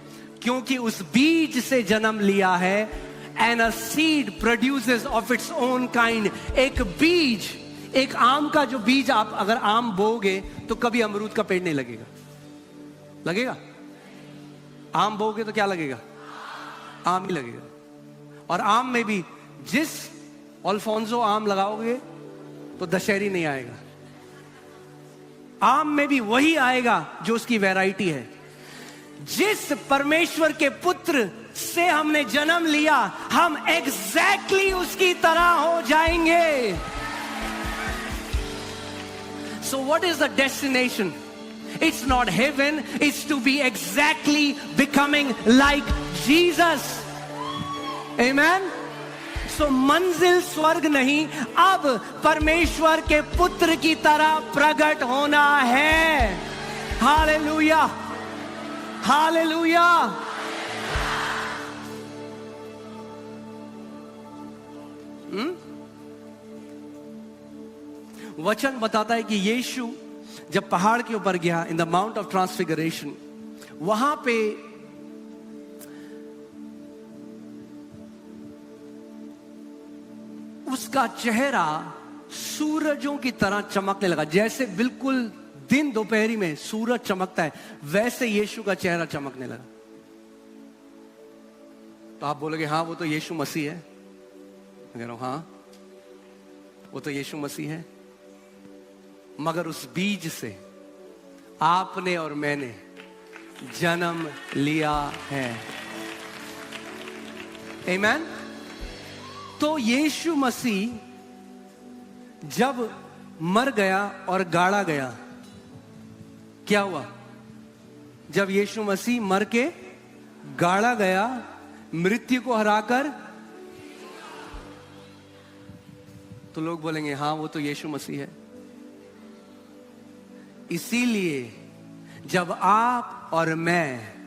क्योंकि उस बीज से जन्म लिया है. And a seed produces of its own kind. एक बीज, एक आम का जो बीज, आप अगर आम बोगे तो कभी अमरूद का पेड़ नहीं लगेगा. लगेगा? आम बोगे तो क्या लगेगा? आम ही लगेगा. और आम में भी जिस अल्फोंसो आम लगाओगे तो दशहरी नहीं आएगा. आम में भी वही आएगा जो उसकी वैरायटी है. जिस परमेश्वर के पुत्र से हमने जन्म लिया, हम एग्जैक्टली उसकी तरह हो जाएंगे. So what is the destination? It's not heaven, it's to be exactly becoming like Jesus. Amen? So मंजिल स्वर्ग नहीं, अब परमेश्वर के पुत्र की तरह प्रकट होना है. Hallelujah, hallelujah. वचन बताता है कि यीशु जब पहाड़ के ऊपर गया, in the mount of transfiguration, वहां पे उसका चेहरा सूरजों की तरह चमकने लगा. जैसे बिल्कुल दिन दोपहरी में सूरज चमकता है, वैसे यीशु का चेहरा चमकने लगा. तो आप बोलोगे हाँ वो तो यीशु मसीह है. मैं कह रहा हूं हाँ वो तो यीशु मसीह है, मगर उस बीज से आपने और मैंने जन्म लिया है. आमीन. तो यीशु मसीह जब मर गया और गाड़ा गया, क्या हुआ? जब यीशु मसीह मर के गाड़ा गया, मृत्यु को हराकर, तो लोग बोलेंगे हाँ वो तो यीशु मसीह है. इसीलिए जब आप और मैं,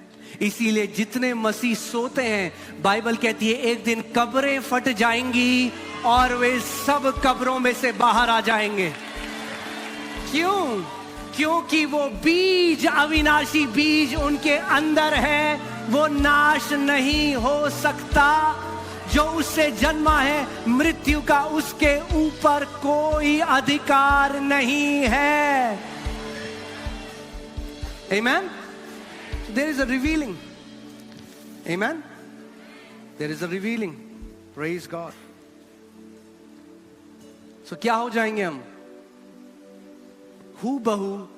इसीलिए जितने मसीह सोते हैं, बाइबल कहती है एक दिन कब्रें फट जाएंगी और वे सब कब्रों में से बाहर आ जाएंगे. क्यों? क्योंकि वो बीज, अविनाशी बीज उनके अंदर है, वो नाश नहीं हो सकता. जो उससे जन्मा है, मृत्यु का उसके ऊपर कोई अधिकार नहीं है. Amen? There is a revealing. Amen? There is a revealing. Praise God. So क्या हो जाएंगे हम? हूबहू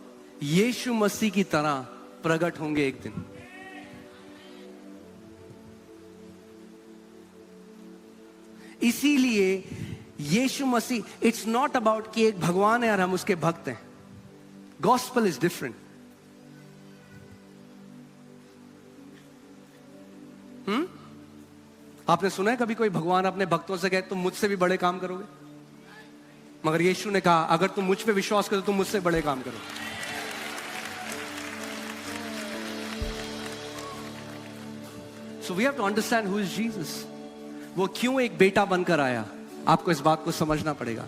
यीशु मसीह की तरह प्रकट होंगे एक दिन. इसीलिए यीशु मसीह, इट्स नॉट अबाउट कि एक भगवान है और हम उसके भक्त हैं. Gospel is different. आपने सुना है कभी कोई भगवान अपने भक्तों से कहे तुम मुझसे भी बड़े काम करोगे? मगर यीशु ने कहा अगर तुम मुझ पे विश्वास करो तुम मुझसे बड़े काम करो. So we have to understand who is Jesus. वो क्यों एक बेटा बनकर आया, आपको इस बात को समझना पड़ेगा.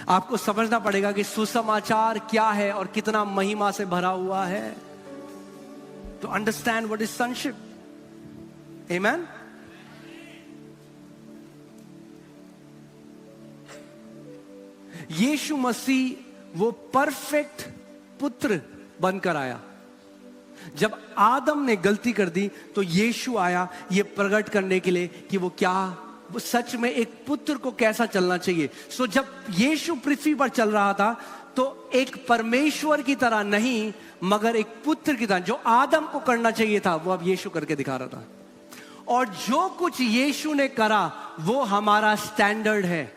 आपको समझना पड़ेगा कि सुसमाचार क्या है और कितना महिमा से भरा हुआ है. To understand what is sonship. Amen? यीशु मसीह वो परफेक्ट पुत्र बनकर आया. जब आदम ने गलती कर दी तो यीशु आया ये प्रकट करने के लिए कि वो क्या, वो सच में एक पुत्र को कैसा चलना चाहिए. सो जब यीशु पृथ्वी पर चल रहा था तो एक परमेश्वर की तरह नहीं, मगर एक पुत्र की तरह. जो आदम को करना चाहिए था वो अब यीशु करके दिखा रहा था. और जो कुछ यीशु ने करा वो हमारा स्टैंडर्ड है.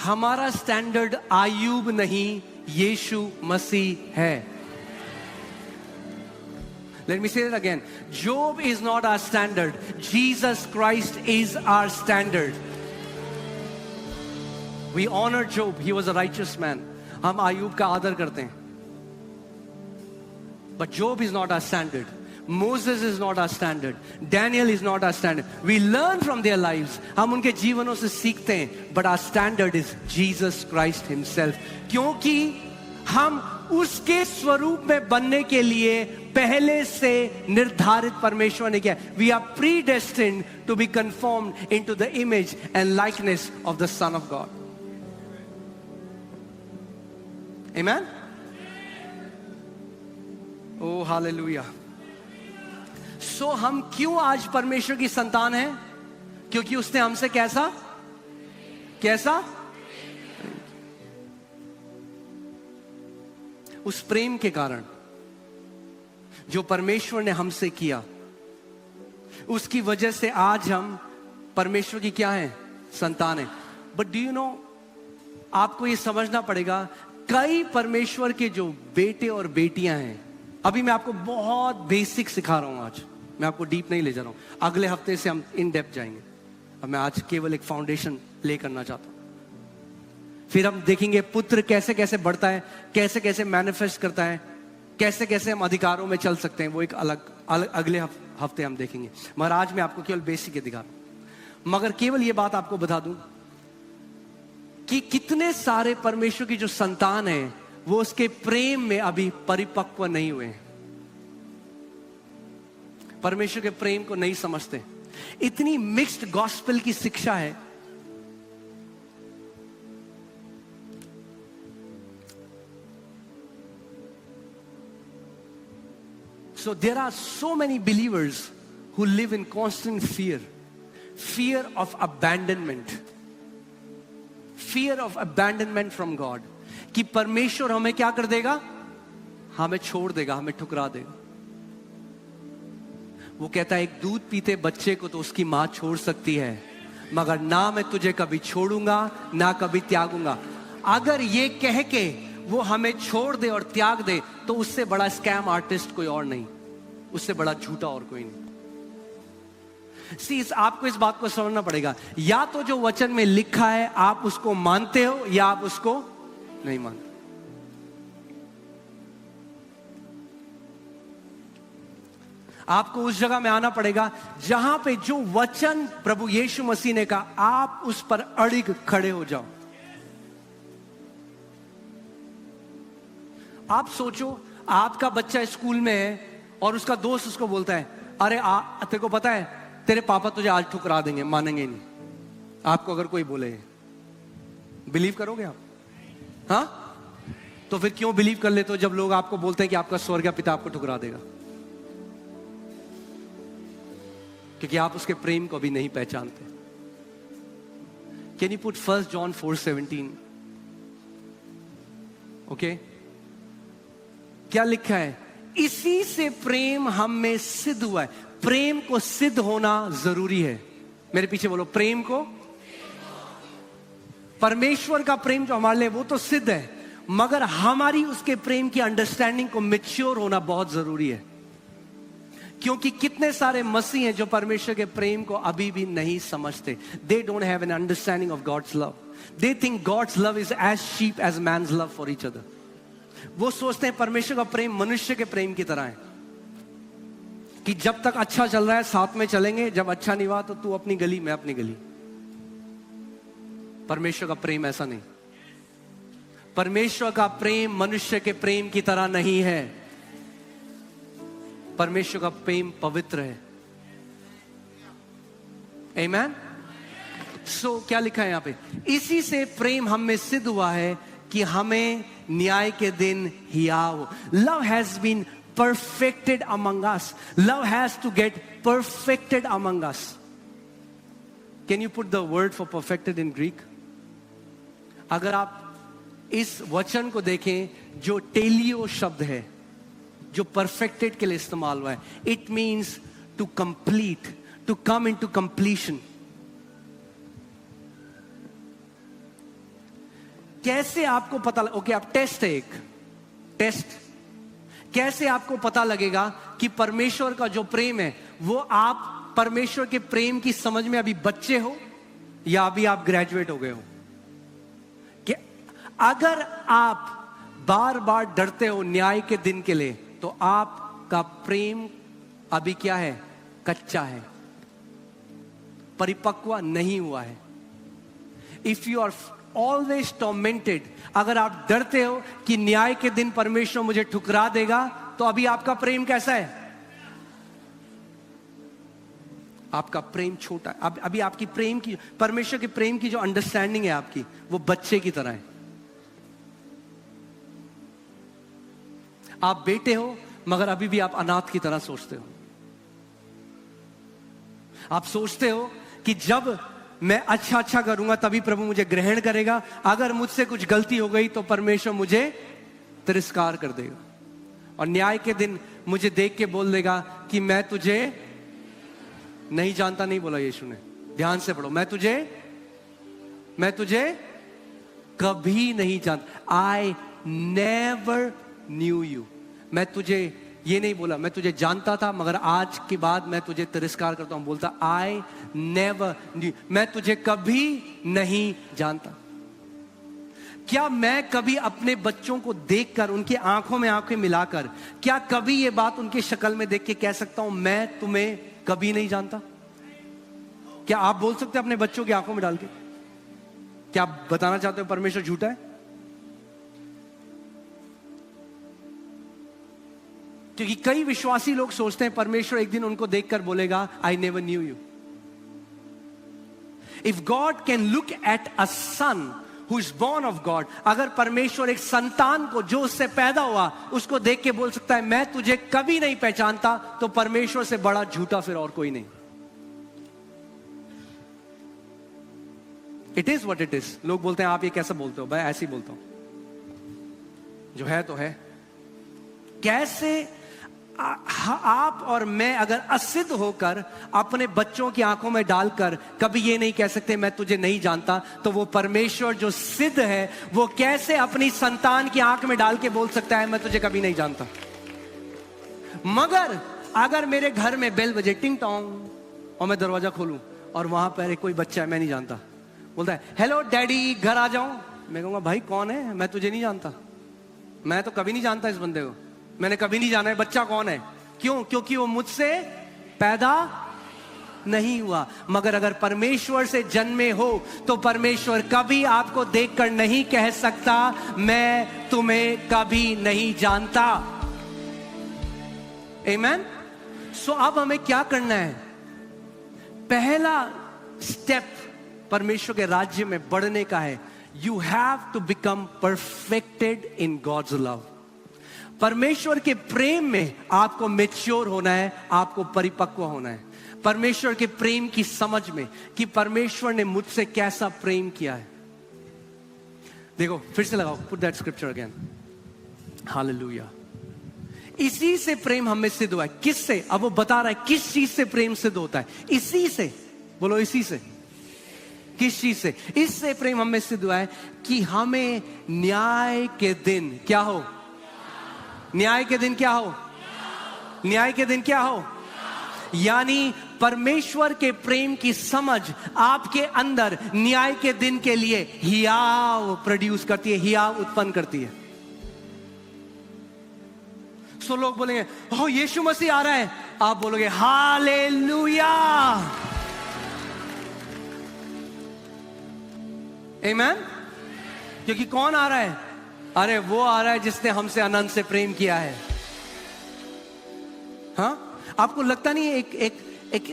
हमारा स्टैंडर्ड आयूब नहीं, यीशु मसीह है. Let me say that again. Job is not our standard. Jesus Christ is our standard. We honor Job. He was a righteous man. हम आयूब का आदर करते हैं. But Job is not our standard. Moses is not our standard. Daniel is not our standard. We learn from their lives. हम उनके जीवनों से सीखते हैं. But our standard is Jesus Christ Himself. क्योंकि हम उसके स्वरूप में बनने के लिए पहले से निर्धारित परमेश्वर ने किया. We are predestined to be conformed into the image and likeness of the Son of God. Amen? Oh, hallelujah. So हम क्यों आज परमेश्वर की संतान हैं? क्योंकि उसने हमसे कैसा उस प्रेम के कारण जो परमेश्वर ने हमसे किया, उसकी वजह से आज हम परमेश्वर की क्या हैं? संतान हैं. बट डू यू नो, आपको ये समझना पड़ेगा, कई परमेश्वर के जो बेटे और बेटियां हैं, अभी मैं आपको बहुत बेसिक सिखा रहा हूं. आज मैं आपको डीप नहीं ले जा रहा हूं. अगले हफ्ते से हम इन डेप्थ जाएंगे. अब मैं आज केवल एक फाउंडेशन ले करना चाहता हूं. फिर हम देखेंगे पुत्र कैसे कैसे बढ़ता है, कैसे कैसे मैनिफेस्ट करता है, कैसे कैसे हम अधिकारों में चल सकते हैं. वो एक अलग अगले हफ्ते हम देखेंगे. मगर आज मैं आपको केवल बेसिक दिखा रहा हूं. मगर केवल ये बात आपको बता दूं कि कितने सारे परमेश्वर की जो संतान है वो उसके प्रेम में अभी परिपक्व नहीं हुए हैं. परमेश्वर के प्रेम को नहीं समझते. इतनी मिक्स्ड गॉस्पेल की शिक्षा है. So there are so many believers who live in constant fear of abandonment. Fear of abandonment from God. कि परमेश्वर हमें क्या कर देगा? हमें छोड़ देगा, हमें ठुकरा देगा. वो कहता है एक दूध पीते बच्चे को तो उसकी मां छोड़ सकती है, मगर ना मैं तुझे कभी छोड़ूंगा ना कभी त्यागूंगा. अगर ये कह के वो हमें छोड़ दे और त्याग दे तो उससे बड़ा स्कैम आर्टिस्ट कोई और नहीं, उससे बड़ा झूठा और कोई नहीं. आपको इस बात को समझना पड़ेगा. या तो जो वचन में लिखा है आप उसको मानते हो या आप उसको नहीं मानते. आपको उस जगह में आना पड़ेगा जहां पे जो वचन प्रभु यीशु मसीह ने कहा आप उस पर अड़िग खड़े हो जाओ. आप सोचो, आपका बच्चा स्कूल में है और उसका दोस्त उसको बोलता है, अरे तेरे को पता है तेरे पापा तुझे आज ठुकरा देंगे, मानेंगे नहीं. आपको अगर कोई बोले, बिलीव करोगे आप? हाँ, तो फिर क्यों बिलीव कर लेते हो जब लोग आपको बोलते हैं कि आपका स्वर्गीय पिता आपको ठुकरा देगा? क्योंकि आप उसके प्रेम को भी नहीं पहचानते. Can you put 1 John 4:17? Okay, क्या लिखा है? इसी से प्रेम हम में सिद्ध हुआ है. प्रेम को सिद्ध होना जरूरी है. मेरे पीछे बोलो, प्रेम को. परमेश्वर का प्रेम जो हमारे लिए वो तो सिद्ध है, मगर हमारी उसके प्रेम की अंडरस्टैंडिंग को मैच्योर होना बहुत जरूरी है. क्योंकि कितने सारे मसीह हैं जो परमेश्वर के प्रेम को अभी भी नहीं समझते. They don't have an understanding of God's love. They think God's love is as cheap as man's love for each other. वो सोचते हैं परमेश्वर का प्रेम मनुष्य के प्रेम की तरह है कि जब तक अच्छा चल रहा है साथ में चलेंगे, जब अच्छा नहीं हुआ तो तू अपनी गली मैं अपनी गली. परमेश्वर का प्रेम ऐसा नहीं. परमेश्वर का प्रेम मनुष्य के प्रेम की तरह नहीं है. परमेश्वर का प्रेम पवित्र है. आमीन. सो क्या लिखा है यहां पे? इसी से प्रेम हम में सिद्ध हुआ है कि हमें न्याय के दिन हियाव. Love has been perfected among us. Love has to get perfected among us. Can you put the word for perfected in Greek? अगर आप इस वचन को देखें जो टेलियो शब्द है, जो perfected के लिए इस्तेमाल हुआ है, it means to complete, to come into completion. कैसे आपको पता? ओके, आप टेस्ट है, एक टेस्ट कैसे आपको पता लगेगा कि परमेश्वर का जो प्रेम है वो आप परमेश्वर के प्रेम की समझ में अभी बच्चे हो या अभी आप ग्रेजुएट हो गए हो? कि अगर आप बार बार डरते हो न्याय के दिन के लिए, तो आपका प्रेम अभी क्या है? कच्चा है, परिपक्व नहीं हुआ है। If you are always tormented, अगर आप डरते हो कि न्याय के दिन परमेश्वर मुझे ठुकरा देगा, तो अभी आपका प्रेम कैसा है? आपका प्रेम छोटा है। अभी आपकी प्रेम की, परमेश्वर के प्रेम की जो अंडरस्टैंडिंग है आपकी, वो बच्चे की तरह है। आप बेटे हो मगर अभी भी आप अनाथ की तरह सोचते हो। आप सोचते हो कि जब मैं अच्छा करूंगा तभी प्रभु मुझे ग्रहण करेगा, अगर मुझसे कुछ गलती हो गई तो परमेश्वर मुझे तिरस्कार कर देगा और न्याय के दिन मुझे देख के बोल देगा कि मैं तुझे नहीं जानता। नहीं बोला यीशु ने, ध्यान से पढ़ो, मैं तुझे कभी नहीं जानता। आई नेवर न्यू यू। मैं तुझे, ये नहीं बोला मैं तुझे जानता था मगर आज के बाद मैं तुझे तिरस्कार करता हूं। बोलता आई नेवर न्यू, मैं तुझे कभी नहीं जानता। क्या मैं कभी अपने बच्चों को देखकर, उनकी आंखों में आंखें मिलाकर, क्या कभी ये बात उनकी शक्ल में देख के कह सकता हूं मैं तुम्हें कभी नहीं जानता? क्या आप बोल सकते हैं अपने बच्चों की आंखों में डाल के? क्या आप बताना चाहते हो परमेश्वर झूठा है? क्योंकि कई विश्वासी लोग सोचते हैं परमेश्वर एक दिन उनको देखकर बोलेगा I never knew you. If God can look at a son who is born of God, अगर परमेश्वर एक संतान को जो उससे पैदा हुआ उसको देख के बोल सकता है मैं तुझे कभी नहीं पहचानता, तो परमेश्वर से बड़ा झूठा फिर और कोई नहीं। It is what it is. लोग बोलते हैं आप ये कैसे बोलते हो? भाई ऐसे ही बोलता हूं, जो है तो है। कैसे आप और मैं अगर असिद्ध होकर अपने बच्चों की आंखों में डालकर कभी ये नहीं कह सकते मैं तुझे नहीं जानता, तो वो परमेश्वर जो सिद्ध है वो कैसे अपनी संतान की आंख में डाल के बोल सकता है मैं तुझे कभी नहीं जानता? मगर अगर मेरे घर में बेल बजे टिंग टोंग और मैं दरवाजा खोलूं और वहां पर कोई बच्चा है मैं नहीं जानता, बोलता है हेलो डैडी घर आ जाऊं, मैं कहूंगा भाई कौन है? मैं तुझे नहीं जानता, मैं तो कभी नहीं जानता इस बंदे को, मैंने कभी नहीं जाना है बच्चा कौन है। क्यों? क्योंकि वो मुझसे पैदा नहीं हुआ। मगर अगर परमेश्वर से जन्मे हो तो परमेश्वर कभी आपको देखकर नहीं कह सकता मैं तुम्हें कभी नहीं जानता। आमेन। सो अब हमें क्या करना है? पहला स्टेप परमेश्वर के राज्य में बढ़ने का है, you have to become perfected in God's love. परमेश्वर के प्रेम में आपको मैच्योर होना है, आपको परिपक्व होना है। परमेश्वर के प्रेम की समझ में कि परमेश्वर ने मुझसे कैसा प्रेम किया है। देखो फिर से लगाओ, put that scripture again. Hallelujah. इसी से प्रेम हमें सिद्ध हुआ है। किससे? अब वो बता रहा है किस चीज से प्रेम सिद्ध होता है। इसी से, बोलो इसी से। किस चीज से? इससे प्रेम हमें सिद्ध हुआ है कि हमें न्याय के दिन क्या हो? न्याय के दिन क्या हो? न्याय के दिन क्या हो? यानी परमेश्वर के प्रेम की समझ आपके अंदर न्याय के दिन के लिए हियाव प्रोड्यूस करती है, हियाव उत्पन्न करती है। सो लोग बोलेंगे ओ यीशु मसीह आ रहा है, आप बोलोगे हालेलुया, आमेन। क्योंकि कौन आ रहा है? अरे वो आ रहा है जिसने हमसे अनंत से प्रेम किया है। हाँ, आपको लगता नहीं एक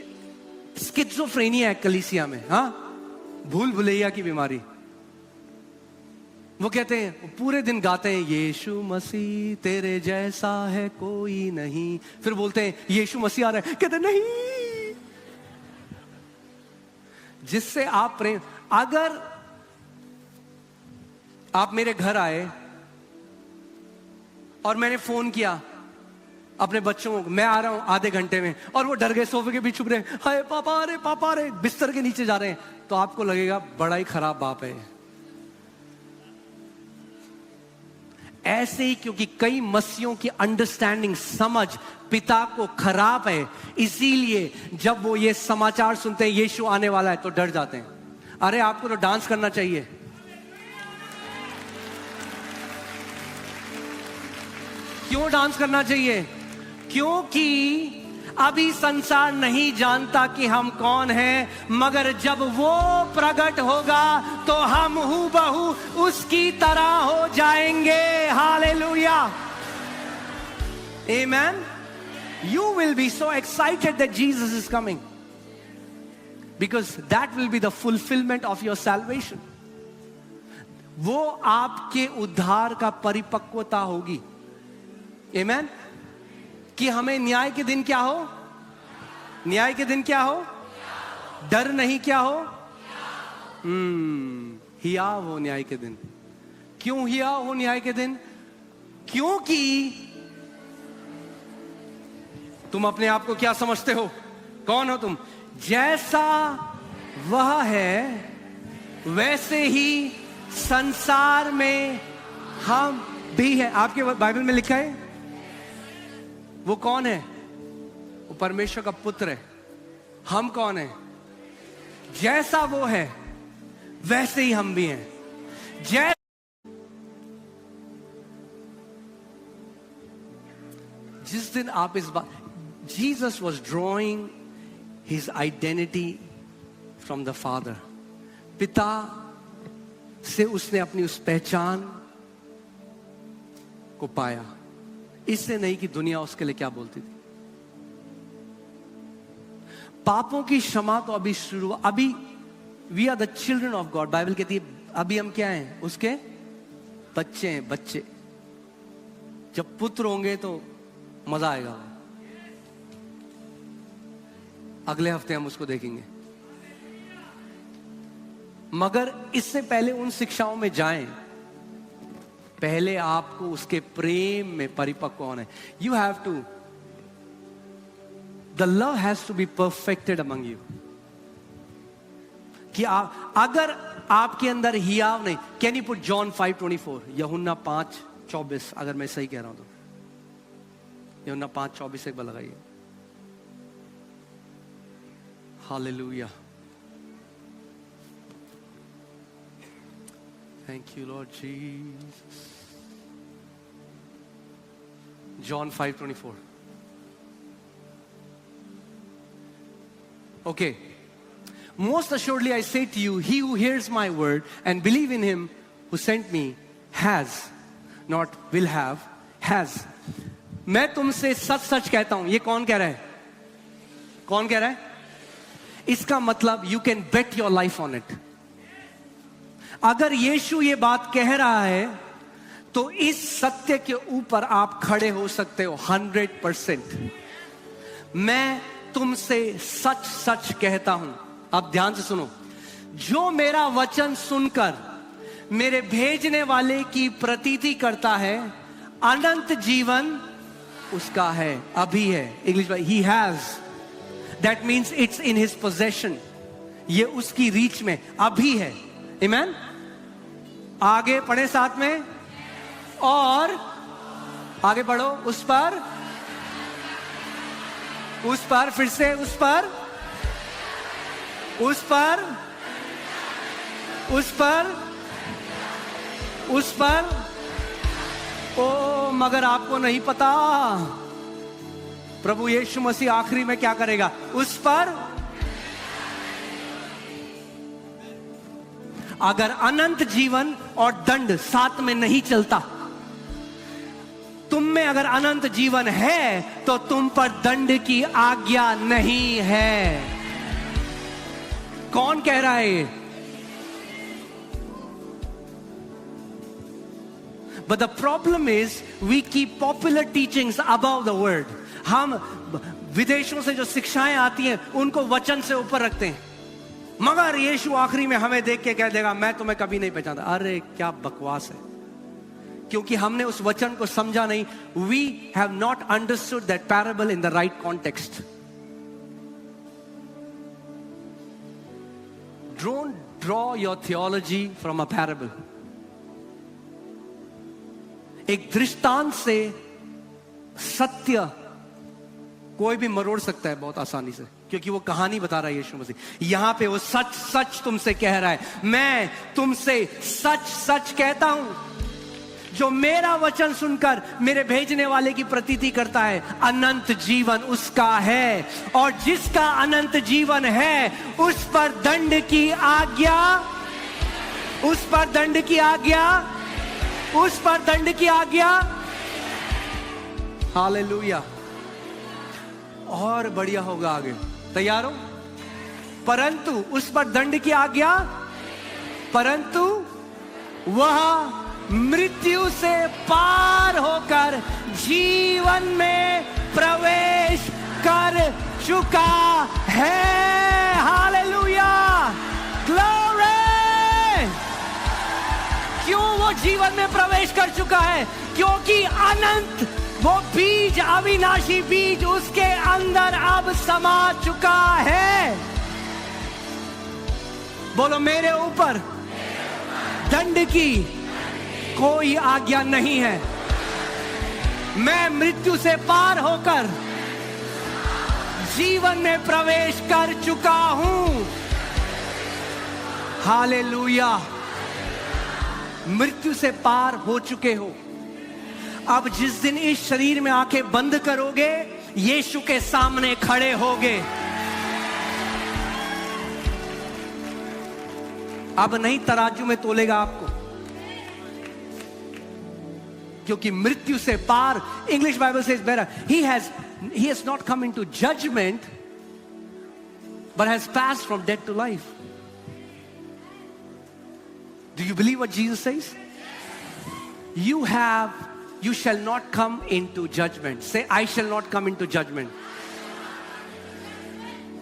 स्किज़ोफ्रेनिया है कलीसिया में? हाँ, भूल भुलैया की बीमारी। वो कहते हैं, पूरे दिन गाते हैं यीशु मसीह तेरे जैसा है कोई नहीं, फिर बोलते हैं यीशु मसीह आ रहा है, कहते नहीं। जिससे आप प्रेम, अगर आप मेरे घर आए और मैंने फोन किया अपने बच्चों को, मैं आ रहा हूं आधे घंटे में, और वो डर गए, सोफे के बीच छुप रहे, हाय पापा अरे पापा अरे, बिस्तर के नीचे जा रहे हैं, तो आपको लगेगा बड़ा ही खराब बाप है। ऐसे ही क्योंकि कई मसीहों की अंडरस्टैंडिंग, समझ पिता को खराब है, इसीलिए जब वो ये समाचार सुनते हैं यीशु आने वाला है तो डर जाते हैं। अरे आपको तो डांस करना चाहिए। क्यों डांस करना चाहिए? क्योंकि अभी संसार नहीं जानता कि हम कौन हैं, मगर जब वो प्रकट होगा तो हम हूबहू उसकी तरह हो जाएंगे। Hallelujah, amen. You will be so excited that Jesus is coming, because that will be the fulfillment of your salvation. वो आपके उद्धार का परिपक्वता होगी। आमेन। कि हमें न्याय के दिन क्या हो? न्याय के दिन क्या हो? डर नहीं, क्या हो? हियाव हो न्याय के दिन। क्यों हियाव हो न्याय के दिन? क्योंकि तुम अपने आप को क्या समझते हो? कौन हो तुम? जैसा वह है वैसे ही संसार में हम भी है। आपके बाइबल में लिखा है। वो कौन है? वो परमेश्वर का पुत्र है। हम कौन है? जैसा वो है वैसे ही हम भी हैं। जिस दिन आप इस बात, Jesus was drawing his identity from the Father. पिता से उसने अपनी उस पहचान को पाया, इससे नहीं कि दुनिया उसके लिए क्या बोलती थी। पापों की क्षमा तो अभी शुरू, अभी we are the children of God. Bible कहती है अभी हम क्या हैं? उसके बच्चे हैं, बच्चे। जब पुत्र होंगे तो मजा आएगा। अगले हफ्ते हम उसको देखेंगे। मगर इससे पहले उन शिक्षाओं में जाएं, पहले आपको उसके प्रेम में परिपक्व होना है। You have to, the love has to be perfected among you. कि आप, अगर आपके अंदर हियाव नहीं, कैन यू पुट जॉन 5:24, यूहन्ना 5:24, अगर मैं सही कह रहा हूं तो यूहन्ना 5:24 एक बार लगाइए। Hallelujah, thank you Lord Jesus. John 5:24. Okay. Most assuredly I say to you, he who hears my word and believe in him who sent me has, not will have, has. मैं तुमसे सच सच कहता हूं। ये कौन कह रहा है? कौन कह रहा है? इसका मतलब you can bet your life on it. अगर यीशु ये बात कह रहा है तो इस सत्य के ऊपर आप खड़े हो सकते हो 100%। मैं तुमसे सच सच कहता हूं। आप ध्यान से सुनो। जो मेरा वचन सुनकर मेरे भेजने वाले की प्रतीति करता है, अनंत जीवन उसका है, अभी है। इंग्लिश में he has, that means it's in his possession. ये उसकी रीच में अभी है। आमीन। आगे पढ़े साथ में, और आगे बढ़ो। उस पर, फिर से उस पर, ओ मगर आपको नहीं पता प्रभु यीशु मसीह आखिरी में क्या करेगा? उस पर। अगर अनंत जीवन और दंड साथ में नहीं चलता, तुम में अगर अनंत जीवन है तो तुम पर दंड की आज्ञा नहीं है। कौन कह रहा है ये? But the problem is we keep popular teachings above the word. हम विदेशों से जो शिक्षाएं आती हैं उनको वचन से ऊपर रखते हैं, मगर यीशु आखिरी में हमें देख के कह देगा मैं तुम्हें कभी नहीं पहचानता। अरे क्या बकवास है, क्योंकि हमने उस वचन को समझा नहीं। We have not understood that parable in the right context. Don't draw your theology from a parable. एक दृष्टांत से सत्य कोई भी मरोड़ सकता है बहुत आसानी से, क्योंकि वो कहानी बता रहा है यीशु मसीह। यहां पे वो सच सच तुमसे कह रहा है, मैं तुमसे सच सच कहता हूं, जो मेरा वचन सुनकर मेरे भेजने वाले की प्रतीति करता है, अनंत जीवन उसका है, और जिसका अनंत जीवन है उस पर दंड की आज्ञा, उस पर दंड की आज्ञा, उस पर दंड की आज्ञा। हालेलुया। और बढ़िया होगा आगे, तैयार हो? परंतु उस पर दंड की आज्ञा, परंतु वह मृत्यु से पार होकर जीवन में प्रवेश कर चुका है। Hallelujah, glory. क्यों वो जीवन में प्रवेश कर चुका है? क्योंकि अनंत, वो बीज, अविनाशी बीज उसके अंदर अब समा चुका है। बोलो, मेरे ऊपर दंड की कोई आज्ञा नहीं है। मैं मृत्यु से पार होकर जीवन में प्रवेश कर चुका हूं। हालेलुया। मृत्यु से पार हो चुके हो। अब जिस दिन इस शरीर में आंखें बंद करोगे, यीशु के सामने खड़े होगे। अब नहीं तराजू में तोलेगा आपको, क्योंकि मृत्यु से पार, English Bible says better, he has not come into judgment but has passed from death to life. Do you believe what Jesus says? You shall not come into judgment. Say, I shall not come into judgment,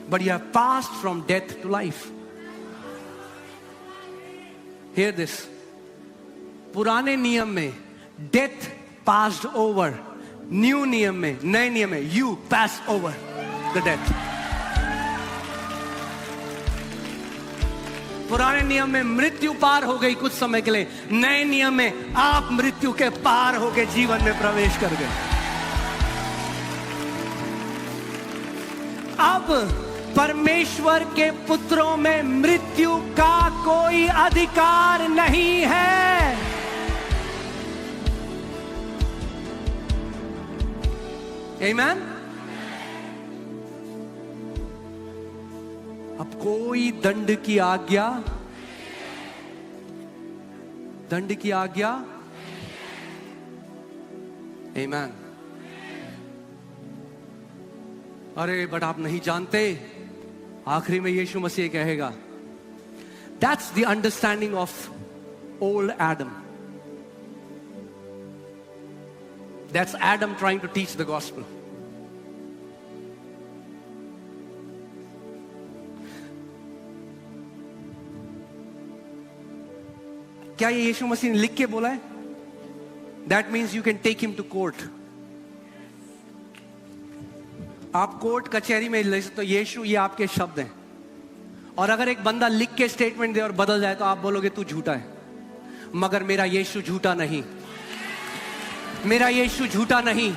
but you have passed from death to life. Hear this. पुराने नियम में death passed over, new नियम में, नए नियम में you pass over the death. पुराने नियम में मृत्यु पार हो गई कुछ समय के लिए, नए नियम में आप मृत्यु के पार होकर जीवन में प्रवेश कर गए। अब परमेश्वर के पुत्रों में मृत्यु का कोई अधिकार नहीं है। आमीन। अब कोई दंड की आज्ञा, दंड की आज्ञा, आमीन। अरे बट आप नहीं जानते, आखिरी में यीशु मसीह कहेगा, that's the understanding of old Adam. That's Adam trying to teach the gospel. क्या ये यीशु मसीह ने लिख के बोला है? That means you can take him to court. आप कोर्ट कचहरी में ले सकते हो, यीशु ये आपके शब्द हैं। और अगर एक बंदा लिख के स्टेटमेंट दे और बदल जाए तो आप बोलोगे तू झूठा है, मगर मेरा यीशु झूठा नहीं, मेरा यीशु झूठा नहीं।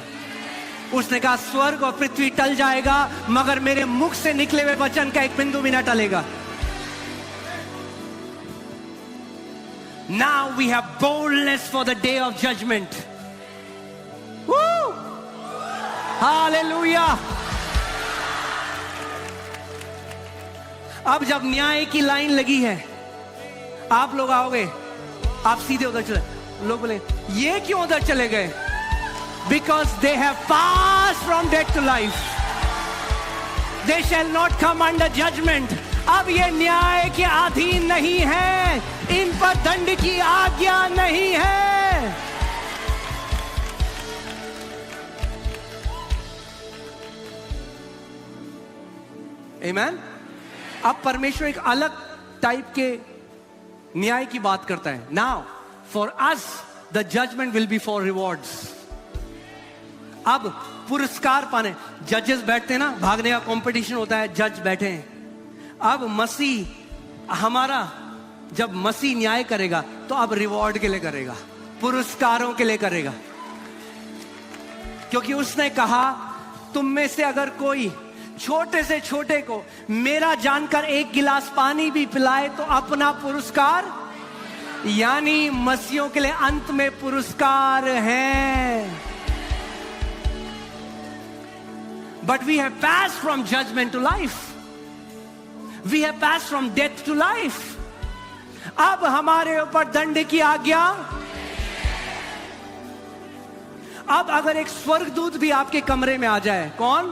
उसने कहा स्वर्ग और पृथ्वी टल जाएगा, मगर मेरे मुख से निकले हुए वचन का एक बिंदु भी ना टलेगा। Now we have boldness for the day of judgment. Woo! Hallelujah! अब जब न्याय की लाइन लगी है, आप लोग आओगे, आप सीधे उधर चले। लोग बोले ये क्यों उधर चले गए? Because they have passed from death to life. They shall not come under judgment. अब ये न्याय के अधीन नहीं है, इन पर दंड की आज्ञा नहीं है। आमीन। अब परमेश्वर एक अलग टाइप के न्याय की बात करता है। Now for us the judgment will be for rewards. अब पुरस्कार पाने, जजेस बैठते हैं ना, भागने का कंपटीशन होता है, जज बैठे हैं। अब मसीह हमारा, जब मसीह न्याय करेगा तो अब रिवॉर्ड के लिए करेगा, पुरस्कारों के लिए करेगा, क्योंकि उसने कहा तुम में से अगर कोई छोटे से छोटे को मेरा जानकर एक गिलास पानी भी पिलाए तो अपना पुरस्कार, यानी मसीहों के लिए अंत में पुरस्कार है। But we have passed from judgment to life. We have passed from death to life. अब हमारे ऊपर दंड की आज्ञा। अब अगर एक स्वर्गदूत भी आपके कमरे में आ जाए, कौन?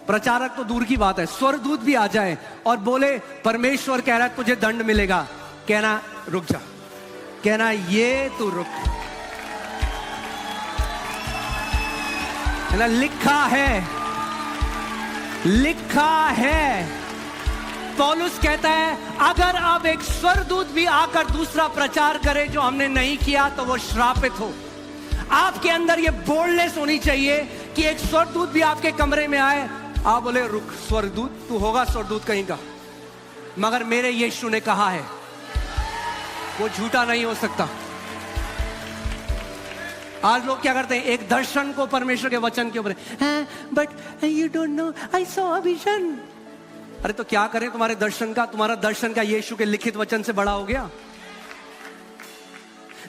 प्रचारक तो दूर की बात है, स्वर्गदूत भी आ जाए और बोले परमेश्वर कह रहा है तुझे दंड मिलेगा, कहना रुक जा, कहना ये तू रुक, है ना, लिखा है। पौलुस कहता है अगर अब एक स्वर्गदूत भी आकर दूसरा प्रचार करे जो हमने नहीं किया तो वो श्रापित हो। आपके अंदर ये बोल्डनेस होनी चाहिए कि एक स्वर्गदूत भी आपके कमरे में आए, आप बोले रुक स्वर्गदूत, तू होगा स्वर्गदूत कहीं का, मगर मेरे यीशु ने कहा है, वो झूठा नहीं हो सकता। आज लोग क्या करते हैं, एक दर्शन को परमेश्वर के वचन के ऊपर, but you don't know I saw a vision. अरे तो क्या करें, तुम्हारे दर्शन का, तुम्हारा दर्शन का यीशु के लिखित वचन से बड़ा हो गया?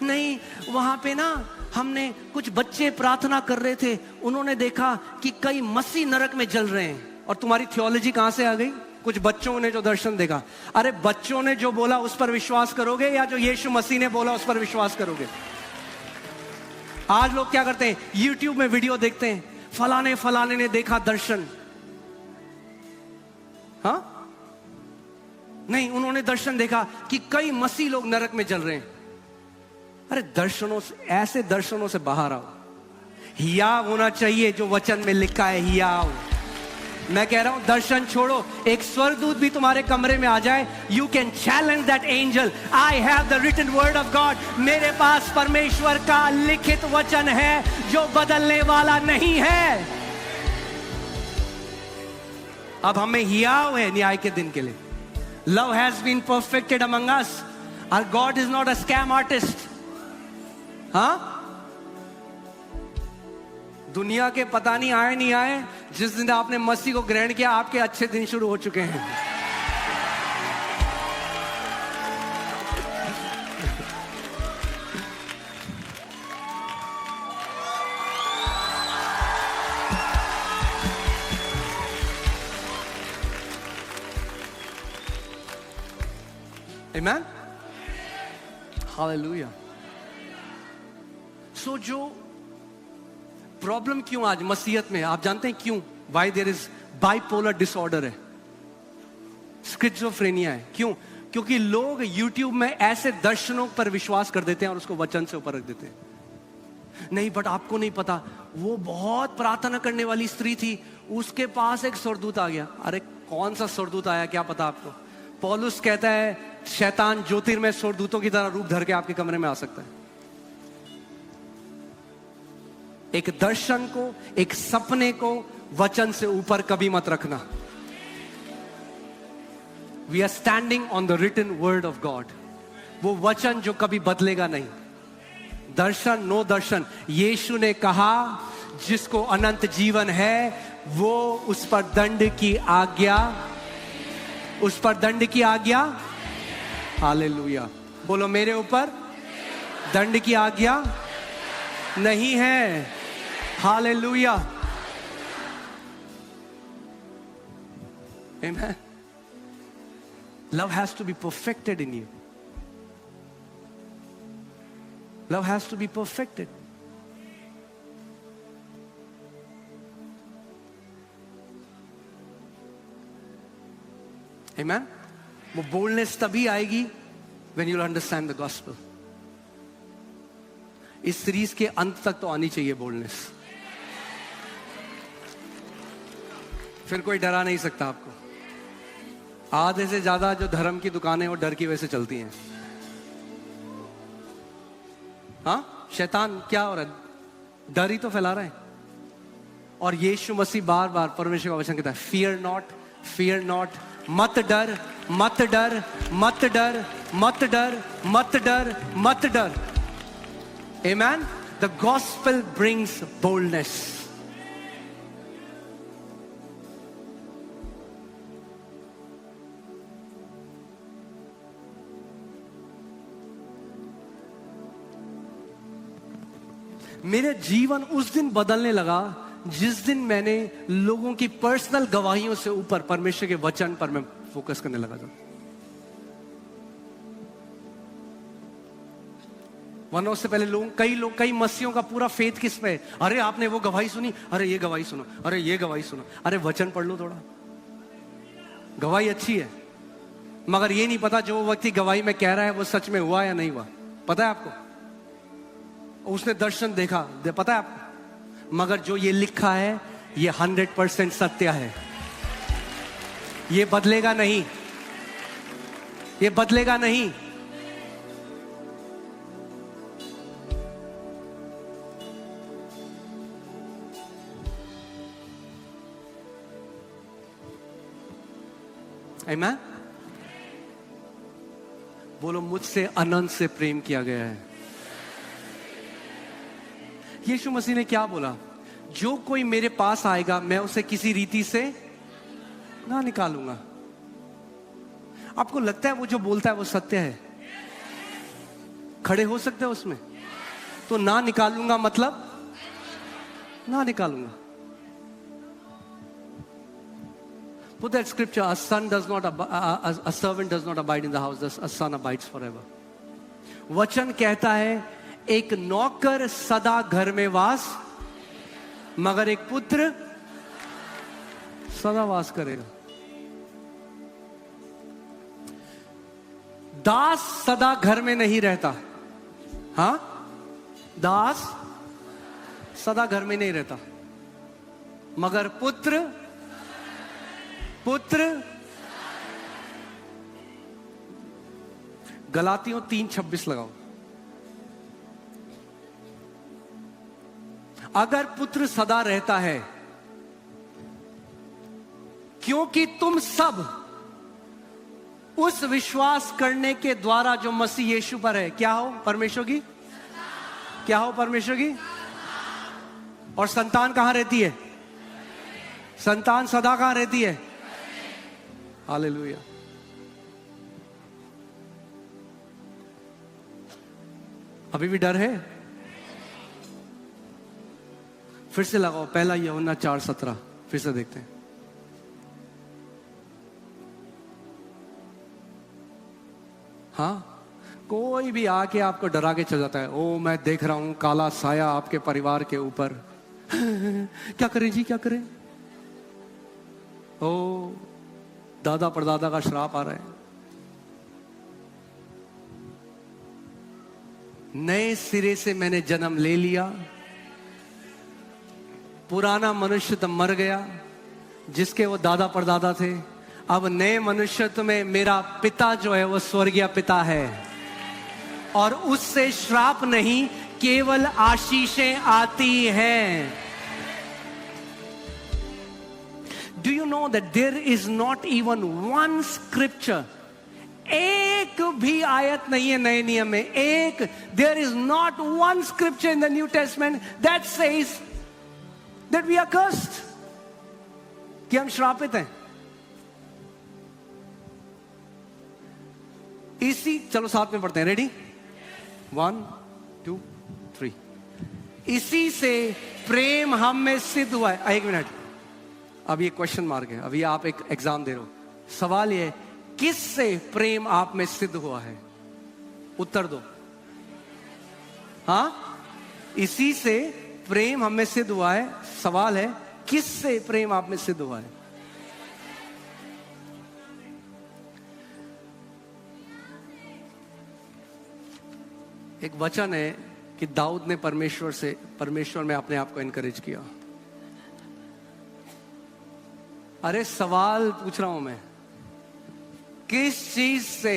नहीं, वहां पे ना हमने कुछ बच्चे प्रार्थना कर रहे थे, उन्होंने देखा कि कई मसीह नरक में जल रहे हैं, और तुम्हारी थियोलॉजी कहां से आ गई? कुछ बच्चों ने जो दर्शन देखा। अरे बच्चों ने जो बोला उस पर विश्वास करोगे या जो यीशु मसीह ने बोला उस पर विश्वास करोगे? आज लोग क्या करते हैं, YouTube में वीडियो देखते हैं, फलाने ने देखा दर्शन। हाँ, नहीं, उन्होंने दर्शन देखा कि कई मसीह लोग नरक में जल रहे हैं। अरे दर्शनों से, ऐसे दर्शनों से बाहर आओ। हियाव होना चाहिए जो वचन में लिखा है, हियाव। मैं कह रहा हूं दर्शन छोड़ो, एक स्वर्गदूत भी तुम्हारे कमरे में आ जाए, you can challenge that angel, I have the written word of God. मेरे पास परमेश्वर का लिखित वचन है जो बदलने वाला नहीं है। अब हमें हियाव है न्याय के दिन के लिए। Love has been perfected among us, our God is not a scam artist. हाँ, दुनिया के पता नहीं आए नहीं आए, जिस दिन आपने मसीह को ग्रहण किया आपके अच्छे दिन शुरू हो चुके हैं। Amen? Hallelujah. So जो प्रॉब्लम क्यों आज मसीहत में, आप जानते हैं क्यों? Why there is bipolar disorder है, स्किज़ोफ्रेनिया है। क्यों? क्योंकि लोग YouTube में ऐसे दर्शनों पर विश्वास कर देते हैं और उसको वचन से ऊपर रख देते हैं। नहीं, बट आपको नहीं पता, वो बहुत प्रार्थना करने वाली स्त्री थी, उसके पास एक स्वर्गदूत आ गया। अरे कौन सा स्वर्गदूत आया, क्या पता आपको? पौलुस कहता है शैतान ज्योतिर्मय स्वर्गदूतों की तरह रूप धर के आपके कमरे में आ सकता है। एक दर्शन को, एक सपने को वचन से ऊपर कभी मत रखना। We are standing on the written word of God, वो वचन जो कभी बदलेगा नहीं। दर्शन, नो दर्शन, यीशु ने कहा जिसको अनंत जीवन है वो उस पर दंड की आज्ञा, उस पर दंड की आज्ञा। हालेलुया, बोलो मेरे ऊपर दंड की आज्ञा नहीं है। Hallelujah, amen. Love has to be perfected in you. Love has to be perfected. Amen? वो boldness तभी आएगी when you'll understand the gospel. इस सीरीज के अंत तक तो आनी चाहिए बोल्डनेस, फिर कोई डरा नहीं सकता आपको। आधे से ज्यादा जो धर्म की दुकानें वो डर की वजह से चलती हैं। हाँ, शैतान क्या हो रहा है, डर ही तो फैला रहा है। और यीशु मसीह बार बार परमेश्वर का वचन कहता है, फियर नॉट, फियर नॉट, मत डर, मत डर, मत डर, मत डर, मत डर, मत डर। Amen. The gospel brings boldness. मेरे जीवन उस दिन बदलने लगा जिस दिन मैंने लोगों की पर्सनल गवाहियों से ऊपर परमेश्वर के वचन पर मैं फोकस करने लगा था। वरना उससे पहले कई मसीहों का पूरा फेथ किस पे है? अरे आपने वो गवाही सुनी, अरे ये गवाही सुनो, अरे ये गवाही सुनो, अरे वचन पढ़ लो थोड़ा। गवाही अच्छी है, मगर ये नहीं पता जो व्यक्ति गवाही में कह रहा है वो सच में हुआ या नहीं हुआ। पता है आपको? उसने दर्शन देखा, पता है आपको? मगर जो ये लिखा है ये 100% सत्य है। ये बदलेगा नहीं, ये बदलेगा नहीं। आमीन। बोलो, मुझसे अनंत से प्रेम किया गया है। यीशु मसीह ने क्या बोला? जो कोई मेरे पास आएगा मैं उसे किसी रीति से ना निकालूंगा। आपको लगता है वो जो बोलता है वो सत्य है? खड़े हो सकते हैं उसमें? तो ना निकालूंगा मतलब ना निकालूंगा। Put that scripture, a servant does not abide in the house, a son abides forever. वचन कहता है एक नौकर सदा घर में वास, मगर एक पुत्र सदा वास करेगा। दास सदा घर में नहीं रहता। हाँ, दास सदा घर में नहीं रहता, मगर पुत्र गलातियों 3:26 लगाओ। अगर पुत्र सदा रहता है, क्योंकि तुम सब उस विश्वास करने के द्वारा जो मसीह यीशु पर है, क्या हो? परमेश्वर की क्या हो? परमेश्वर की। और संतान कहां रहती है? संतान सदा कहां रहती है? हालेलुया। अभी भी डर है? फिर से लगाओ पहला यूहन्ना 4:17, फिर से देखते हैं। हाँ, कोई भी आके आपको डरा के चल जाता है। ओ मैं देख रहा हूं काला साया आपके परिवार के ऊपर। क्या करें जी, क्या करें? ओ दादा परदादा का श्राप आ रहा है। नए सिरे से मैंने जन्म ले लिया, पुराना मनुष्य तो मर गया जिसके वो दादा परदादा थे। अब नए मनुष्यत्व में मेरा पिता जो है वो स्वर्गीय पिता है, और उससे श्राप नहीं केवल आशीषें आती हैं। Do you know that there is not even one scripture, एक भी आयत नहीं है नए नियम में, एक, there is not one scripture in the New Testament that says that we are cursed, कि हम श्रापित हैं। इसी, चलो साथ में पढ़ते हैं, रेडी? 1 2 3। इसी से प्रेम हम में सिद्ध हुआ है। एक मिनट, अब ये क्वेश्चन मार्क है। अभी आप एक एग्जाम दे रहे हो, सवाल ये, किससे प्रेम आप में सिद्ध हुआ है? उत्तर दो। हाँ, इसी से प्रेम हम में सिद्ध हुआ है। सवाल है, किससे प्रेम आप में सिद्ध हुआ है? एक वचन है कि दाऊद ने परमेश्वर में अपने आप को इनकरेज किया। अरे सवाल पूछ रहा हूं मैं, किस चीज से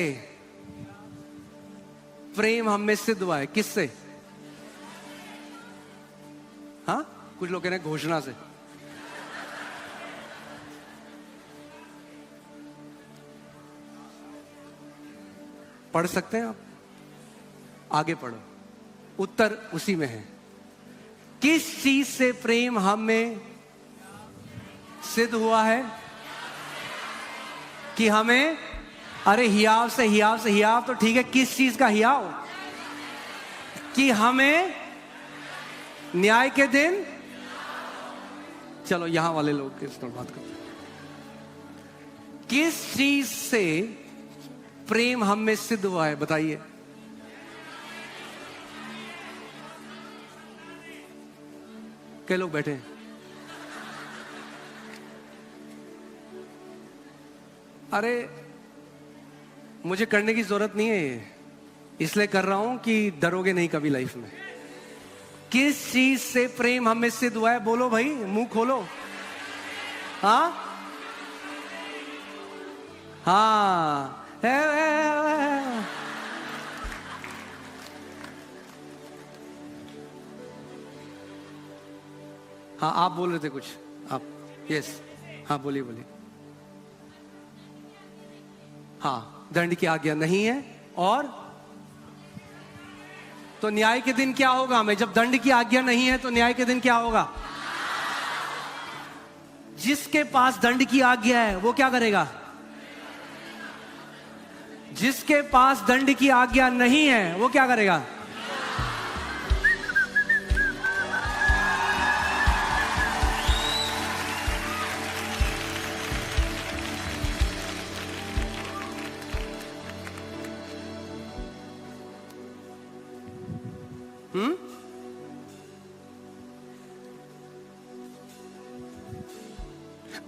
प्रेम हम में सिद्ध हुआ है? किससे? हाँ, कुछ लोग कह रहे हैं घोषणा से। पढ़ सकते हैं आप? आगे पढ़ो। उत्तर उसी में है। किस चीज से प्रेम हम में सिद्ध हुआ है? कि हमें, अरे हियाव से, हियाव से, हियाव तो ठीक है, किस चीज का हियाव? कि हमें न्याय के दिन, चलो यहां वाले लोग किस तरह बात करते हैं, किस चीज से प्रेम हम में सिद्ध हुआ है? बताइए। कई लोग बैठे हैं, अरे मुझे करने की जरूरत नहीं है ये, इसलिए कर रहा हूं कि डरोगे नहीं कभी लाइफ में। किस चीज से प्रेम हमें सिद्ध हुआ है? बोलो भाई, मुंह खोलो। हाँ हाँ, हाँ आप बोल रहे थे कुछ, आप, यस, हाँ बोलिए बोलिए। हाँ, दंड की आज्ञा नहीं है, और तो न्याय के दिन क्या होगा हमें? जब दंड की आज्ञा नहीं है तो न्याय के दिन क्या होगा? जिसके पास दंड की आज्ञा है वो क्या करेगा? जिसके पास दंड की आज्ञा नहीं है वो क्या करेगा?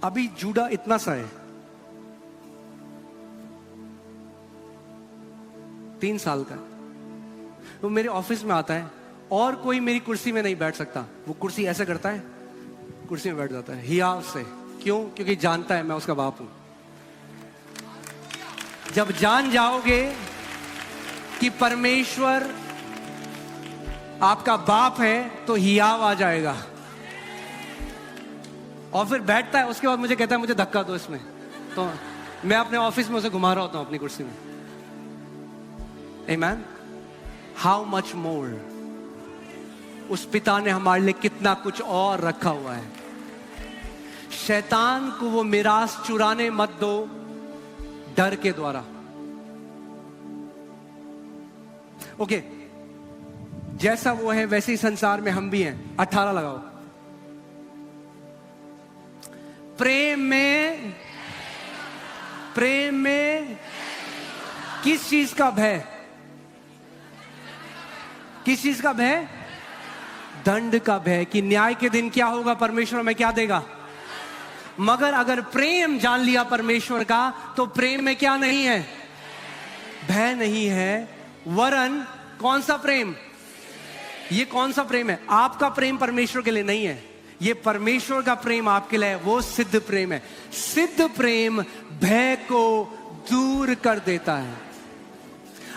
अभी जूडा इतना सा है, 3 साल का, वो मेरे ऑफिस में आता है और कोई मेरी कुर्सी में नहीं बैठ सकता। वो कुर्सी ऐसे करता है, कुर्सी में बैठ जाता है हियाव से। क्यों? क्योंकि जानता है मैं उसका बाप हूं। जब जान जाओगे कि परमेश्वर आपका बाप है तो हियाव आ जाएगा। और फिर बैठता है, उसके बाद मुझे कहता है मुझे धक्का दो इसमें, तो मैं अपने ऑफिस में उसे घुमा रहा होता हूं अपनी कुर्सी में। आमेन। हाउ मच मोर, उस पिता ने हमारे लिए कितना कुछ और रखा हुआ है। शैतान को वो मिरास चुराने मत दो डर के द्वारा। ओके, जैसा वो है वैसे ही संसार में हम भी हैं। 18 लगाओ। प्रेम में किस चीज का भय? किस चीज का भय? दंड का भय, कि न्याय के दिन क्या होगा, परमेश्वर में क्या देगा। मगर अगर प्रेम जान लिया परमेश्वर का, तो प्रेम में क्या नहीं है? भय नहीं है, वरन कौन सा प्रेम? ये कौन सा प्रेम है? आपका प्रेम परमेश्वर के लिए नहीं है, ये परमेश्वर का प्रेम आपके लिए है, वो सिद्ध प्रेम है। सिद्ध प्रेम भय को दूर कर देता है।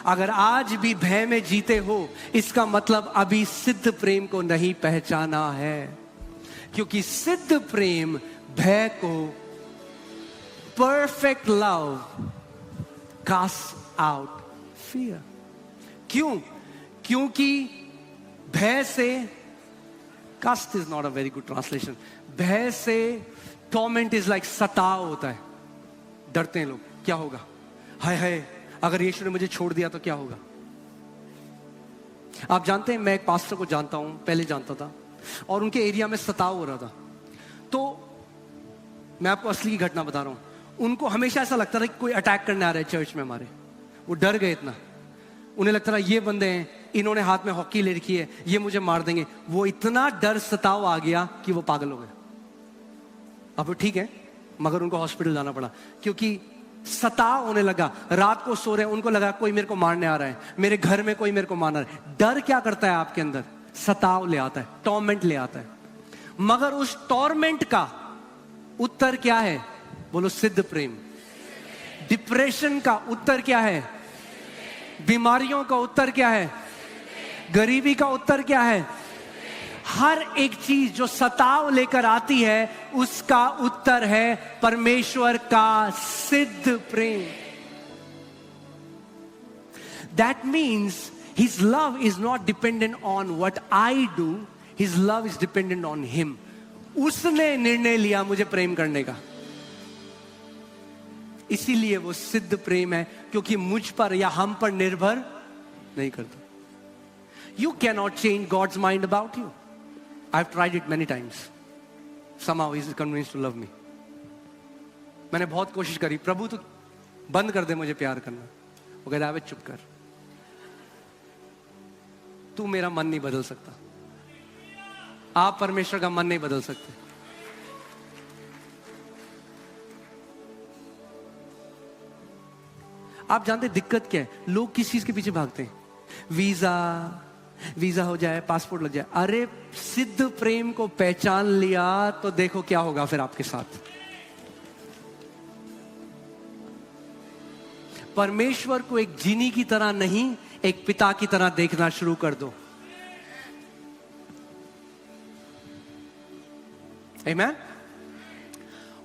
अगर आज भी भय में जीते हो, इसका मतलब अभी सिद्ध प्रेम को नहीं पहचाना है, क्योंकि सिद्ध प्रेम भय को, perfect love cast out fear. क्यों? क्योंकि भय से, cast is not a very good translation, भय से टॉर्मेंट इज लाइक सताव होता है। डरते हैं लोग, क्या होगा, हाय हाय अगर यीशु ने मुझे छोड़ दिया तो क्या होगा। आप जानते हैं, मैं एक पास्टर को जानता हूं, पहले जानता था, और उनके एरिया में सताव हो रहा था। तो मैं आपको असली की घटना बता रहा हूं। उनको हमेशा ऐसा लगता था कि कोई अटैक करने आ रहा है चर्च में हमारे। वो डर गए इतना, उन्हें लगता था ये बंदे हैं, इन्होंने हाथ में हॉकी ले रखी है, ये मुझे मार देंगे। वो इतना डर सताव आ गया कि वो पागल हो गए। अब वो ठीक है, मगर उनको हॉस्पिटल जाना पड़ा, क्योंकि सताव होने लगा। रात को सो रहे, उनको लगा कोई मेरे को मारने आ रहा है, मेरे घर में कोई मेरे को मारना है। डर क्या करता है आपके अंदर? सताव ले आता है, टॉर्मेंट ले आता है। मगर उस टॉर्मेंट का उत्तर क्या है? बोलो सिद्ध प्रेम। डिप्रेशन का उत्तर क्या है? बीमारियों का उत्तर क्या है? गरीबी का उत्तर क्या है? हर एक चीज जो सताव लेकर आती है, उसका उत्तर है परमेश्वर का सिद्ध प्रेम। That means His love is not dependent on what I do. His love is dependent on him. उसने निर्णय लिया मुझे प्रेम करने का, इसीलिए वो सिद्ध प्रेम है, क्योंकि मुझ पर या हम पर निर्भर नहीं करता. You cannot change God's mind about you. I've tried it many times. Somehow He is convinced to love me. मैंने बहुत कोशिश करी, प्रभु तू बंद कर दे मुझे प्यार करना. वो कहता है चुप कर, तू मेरा मन नहीं बदल सकता. आप परमेश्वर का मन नहीं बदल सकते. आप जानते दिक्कत क्या है? लोग किस चीज के पीछे भागते हैं? वीजा हो जाए, पासपोर्ट लग जाए. अरे सिद्ध प्रेम को पहचान लिया तो देखो क्या होगा फिर आपके साथ. परमेश्वर को एक जीनी की तरह नहीं, एक पिता की तरह देखना शुरू कर दो. आमीन.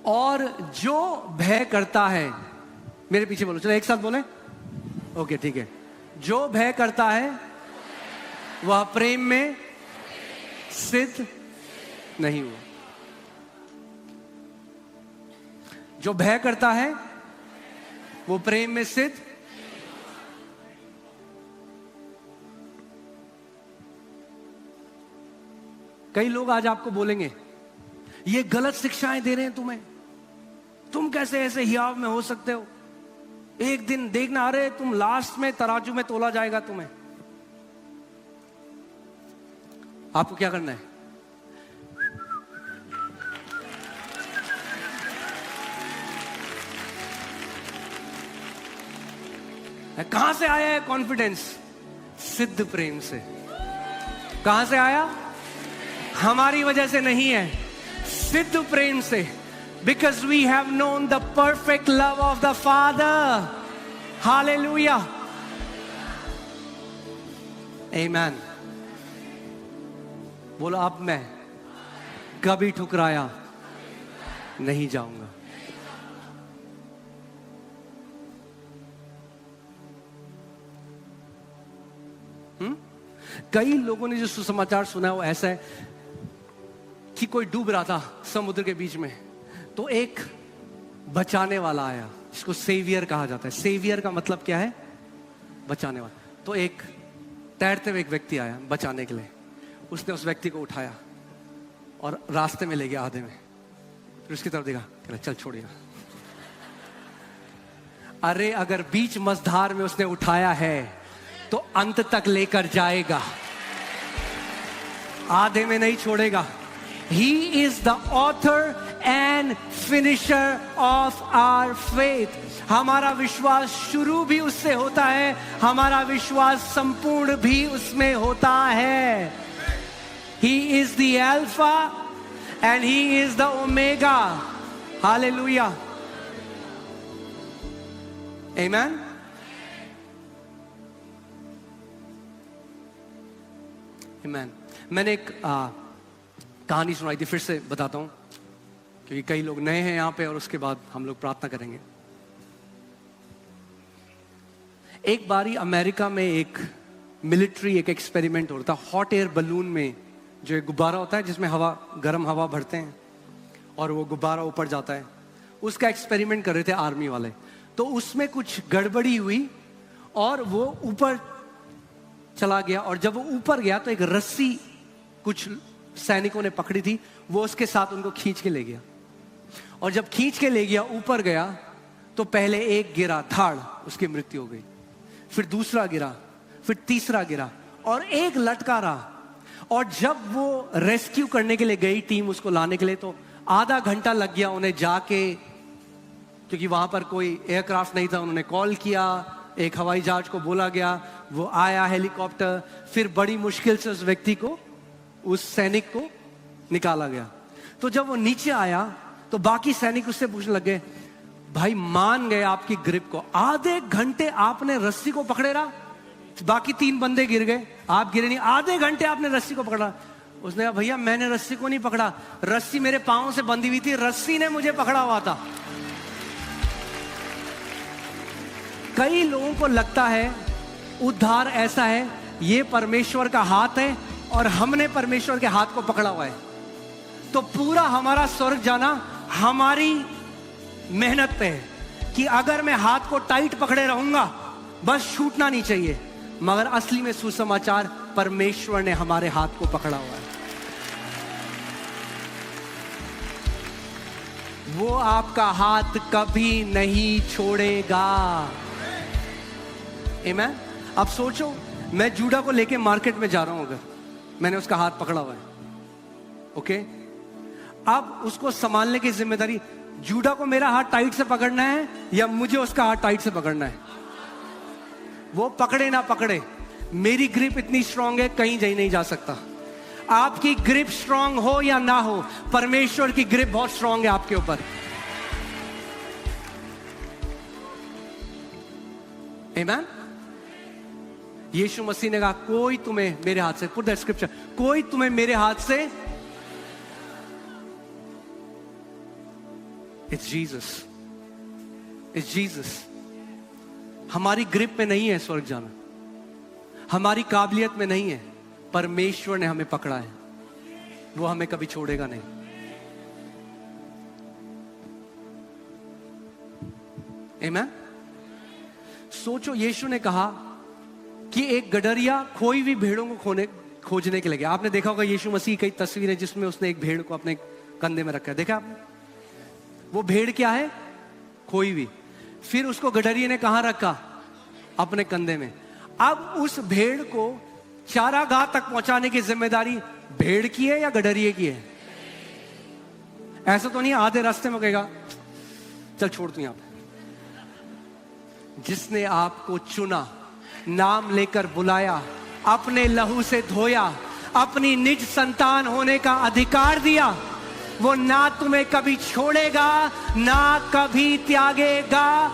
और जो भय करता है, मेरे पीछे बोलो, चलो एक साथ बोले. ओके ठीक है. जो भय करता है वह प्रेम में सिद्ध नहीं हुआ. जो भय करता है वो प्रेम में सिद्ध. कई लोग आज आपको बोलेंगे ये गलत शिक्षाएं दे रहे हैं तुम्हें, तुम कैसे ऐसे हियाव में हो सकते हो. एक दिन देखना, अरे तुम लास्ट में तराजू में तोला जाएगा तुम्हें. आपको क्या करना है? कहां से आया है कॉन्फिडेंस? सिद्ध प्रेम से. कहां से आया? हमारी वजह से नहीं है, सिद्ध प्रेम से. Because we have known the perfect love of the Father. Hallelujah. Amen. बोलो, अब मैं कभी ठुकराया नहीं जाऊंगा. कई लोगों ने जो सुसमाचार सुना है वो ऐसा है कि कोई डूब रहा था समुद्र के बीच में, तो एक बचाने वाला आया, जिसको सेवियर कहा जाता है. सेवियर का मतलब क्या है? बचाने वाला. तो एक तैरते हुए एक व्यक्ति आया बचाने के लिए. उसने उस व्यक्ति को उठाया और रास्ते में ले गया आधे में. फिर उसकी तरफ देखा, कहला चल छोड़िए. अरे अगर बीच मझधार में उसने उठाया है तो अंत तक लेकर जाएगा, आधे में नहीं छोड़ेगा. He is the author and finisher of our faith. हमारा विश्वास शुरू भी उससे होता है, हमारा विश्वास संपूर्ण भी उसमें होता है. He is the Alpha and He is the Omega. Hallelujah. Amen. Amen. मैंने एक कहानी सुनाई थी, फिर से बताता हूं क्योंकि कई लोग नए हैं यहाँ पे, और उसके बाद हम लोग प्रार्थना करेंगे. एक बारी अमेरिका में एक मिलिट्री एक एक्सपेरिमेंट हो रहा था. हॉट एयर बलून में जो एक गुब्बारा होता है जिसमें गर्म हवा भरते हैं और वो गुब्बारा ऊपर जाता है, उसका एक्सपेरिमेंट कर रहे थे आर्मी वाले. तो उसमें कुछ गड़बड़ी हुई और वो ऊपर चला गया, और जब वो ऊपर गया तो एक रस्सी कुछ सैनिकों ने पकड़ी थी, वो उसके साथ उनको खींच के ले गया. और जब खींच के ले गया, ऊपर गया, तो पहले एक गिरा, धाड़, उसकी मृत्यु हो गई. फिर दूसरा गिरा, फिर तीसरा गिरा, और एक लटका रहा. और जब वो रेस्क्यू करने के लिए गई टीम उसको लाने के लिए, तो आधा घंटा लग गया उन्हें जाके, क्योंकि वहां पर कोई एयरक्राफ्ट नहीं था. उन्होंने कॉल किया, एक हवाई जहाज को बोला गया, वो आया हेलीकॉप्टर, फिर बड़ी मुश्किल से उस व्यक्ति को, उस सैनिक को निकाला गया. तो जब वो नीचे आया तो बाकी सैनिक उससे पूछने लगे, भाई मान गए आपकी ग्रिप को, आधे घंटे आपने रस्सी को पकड़े रहा, बाकी 3 बंदे गिर गए, आप गिरे नहीं, आधे घंटे आपने रस्सी को पकड़ा. उसने कहा, भैया मैंने रस्सी को नहीं पकड़ा, रस्सी मेरे पांव से बंधी हुई थी, रस्सी ने मुझे पकड़ा हुआ था. कई लोगों को लगता है उद्धार ऐसा है ये परमेश्वर का हाथ है और हमने परमेश्वर के हाथ को पकड़ा हुआ है। तो पूरा हमारा स्वर्ग जाना हमारी मेहनत पे है कि अगर मैं हाथ को टाइट पकड़े रहूंगा, बस छूटना नहीं चाहिए। मगर असली में सुसमाचार, परमेश्वर ने हमारे हाथ को पकड़ा हुआ है। वो आपका हाथ कभी नहीं छोड़ेगा। आमीन। अब सोचो, मैं जूडा को लेके मार्केट में जा रहा हूं, अगर मैंने उसका हाथ पकड़ा हुआ है, ओके, अब उसको संभालने की जिम्मेदारी, जूडा को मेरा हाथ टाइट से पकड़ना है या मुझे उसका हाथ टाइट से पकड़ना है? वो पकड़े ना पकड़े, मेरी ग्रिप इतनी स्ट्रांग है, कहीं जा नहीं जा सकता। आपकी ग्रिप स्ट्रांग हो या ना हो, परमेश्वर की ग्रिप बहुत स्ट्रांग है आपके ऊपर। आमीन। यीशु मसीह ने कहा, कोई तुम्हें मेरे हाथ से, पुट दैट स्क्रिप्चर, कोई तुम्हें मेरे हाथ से, इट्स जीसस, इट्स जीसस। हमारी ग्रिप में नहीं है स्वर्ग जाना, हमारी काबिलियत में नहीं है, परमेश्वर ने हमें पकड़ा है, वो हमें कभी छोड़ेगा नहीं। आमीन। सोचो, यीशु ने कहा कि एक गडरिया खोई हुई भेड़ों को खोजने के लिए गया। आपने देखा होगा यीशु मसीह कई तस्वीरें जिसमें उसने एक भेड़ को अपने कंधे में रखा है, देखा आपने? वो भेड़ क्या है? खोई हुई। फिर उसको गडरिये ने कहां रखा? अपने कंधे में। अब उस भेड़ को चारागाह तक पहुंचाने की जिम्मेदारी भेड़ की है या गडरिये की है? ऐसा तो नहीं आधे रास्ते में कहेगा चल छोड़ तू यहां पे। जिसने आपको चुना, नाम लेकर बुलाया, अपने लहू से धोया, अपनी निज संतान होने का अधिकार दिया, वो ना तुम्हें कभी छोड़ेगा ना कभी त्यागेगा।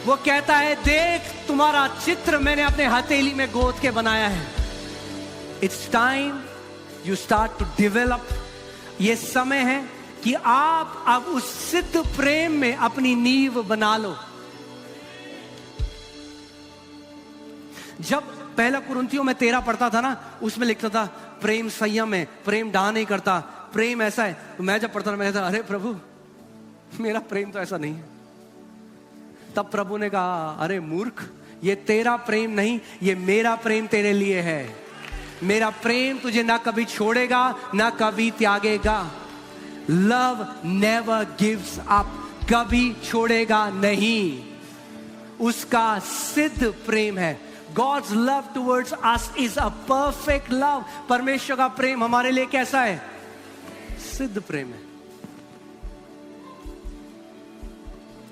वो कहता है, देख तुम्हारा चित्र मैंने अपने हथेली में गोद के बनाया है। It's time you start to develop. ये समय है कि आप अब उस सिद्ध प्रेम में अपनी नींव बना लो। जब पहला कुरिन्थियों में 13 पढ़ता था ना, उसमें लिखता था प्रेम संयम है, प्रेम डाह नहीं करता, प्रेम ऐसा है। तो मैं जब पढ़ता था, मैं कहता, अरे प्रभु, मेरा प्रेम तो ऐसा नहीं है। तब प्रभु ने कहा, अरे मूर्ख, ये तेरा प्रेम नहीं, ये मेरा प्रेम तेरे लिए है। मेरा प्रेम तुझे ना कभी छोड़ेगा ना कभी त्यागेगा। लव नेवर गिव्स अप, कभी छोड़ेगा नहीं। उसका सिद्ध प्रेम है। God's love towards us is a perfect love. परमेश्वर का प्रेम हमारे लिए कैसा है? सिद्ध प्रेम है।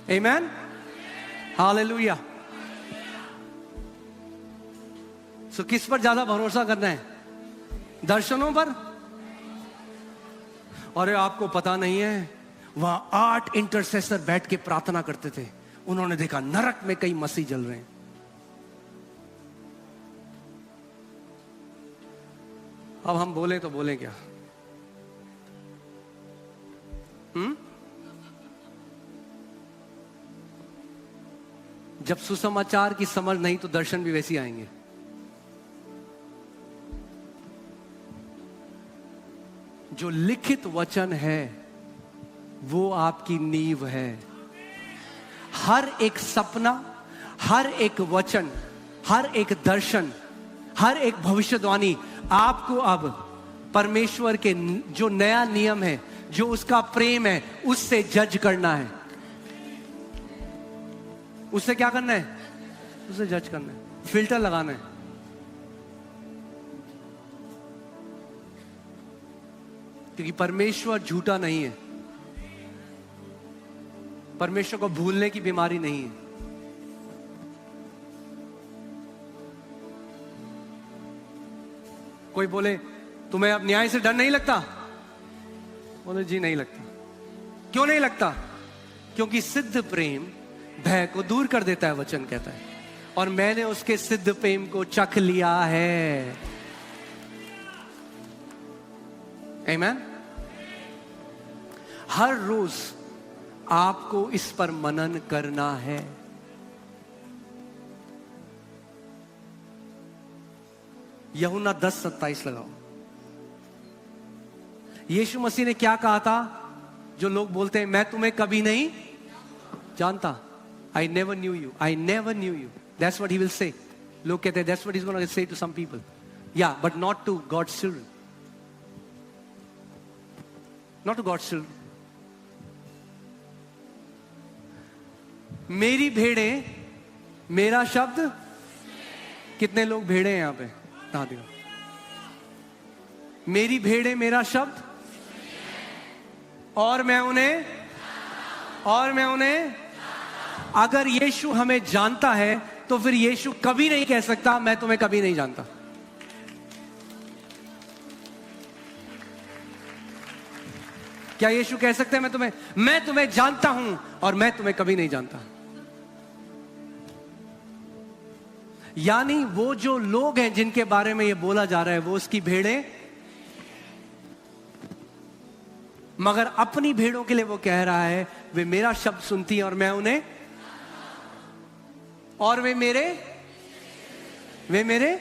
Amen? Hallelujah. So किस पर ज्यादा भरोसा करना है? दर्शनों पर? अरे आपको पता नहीं है, वहां 8 इंटरसेसर बैठ के प्रार्थना करते थे। उन्होंने देखा नरक में कई मसीह जल रहे हैं। अब हम बोले तो बोले क्या? जब सुसमाचार की समझ नहीं तो दर्शन भी वैसे आएंगे। जो लिखित वचन है वो आपकी नींव है। हर एक सपना, हर एक वचन, हर एक दर्शन, हर एक भविष्यवाणी आपको अब परमेश्वर के जो नया नियम है, जो उसका प्रेम है, उससे जज करना है। उससे क्या करना है? उससे जज करना है, फिल्टर लगाना है। क्योंकि परमेश्वर झूठा नहीं है, परमेश्वर को भूलने की बीमारी नहीं है। कोई बोले तुम्हें अब न्याय से डर नहीं लगता? बोले जी नहीं लगता। क्यों नहीं लगता? क्योंकि सिद्ध प्रेम भय को दूर कर देता है, वचन कहता है। और मैंने उसके सिद्ध प्रेम को चख लिया है। आमीन। हर रोज आपको इस पर मनन करना है। यूहन्ना 10:27 लगाओ। यीशु मसीह ने क्या कहा था? जो लोग बोलते हैं मैं तुम्हें कभी नहीं जानता, I never knew you, I never knew you. That's what he will say. लोग कहते हैं that's what he's going to say to some people. Yeah, but not to God's children. Not to God's children. मेरी भेड़ें मेरा शब्द, कितने लोग भेड़े हैं यहां पे? हाँ देखो, मेरी भेड़ें मेरा शब्द और मैं उन्हें अगर यीशु हमें जानता है तो फिर यीशु कभी नहीं कह सकता मैं तुम्हें कभी नहीं जानता। क्या यीशु कह सकते हैं मैं तुम्हें जानता हूं और मैं तुम्हें कभी नहीं जानता? यानी वो जो लोग हैं जिनके बारे में ये बोला जा रहा है वो उसकी भेड़ें, मगर अपनी भेड़ों के लिए वो कह रहा है वे मेरा शब्द सुनती हैं और मैं उन्हें, और वे मेरे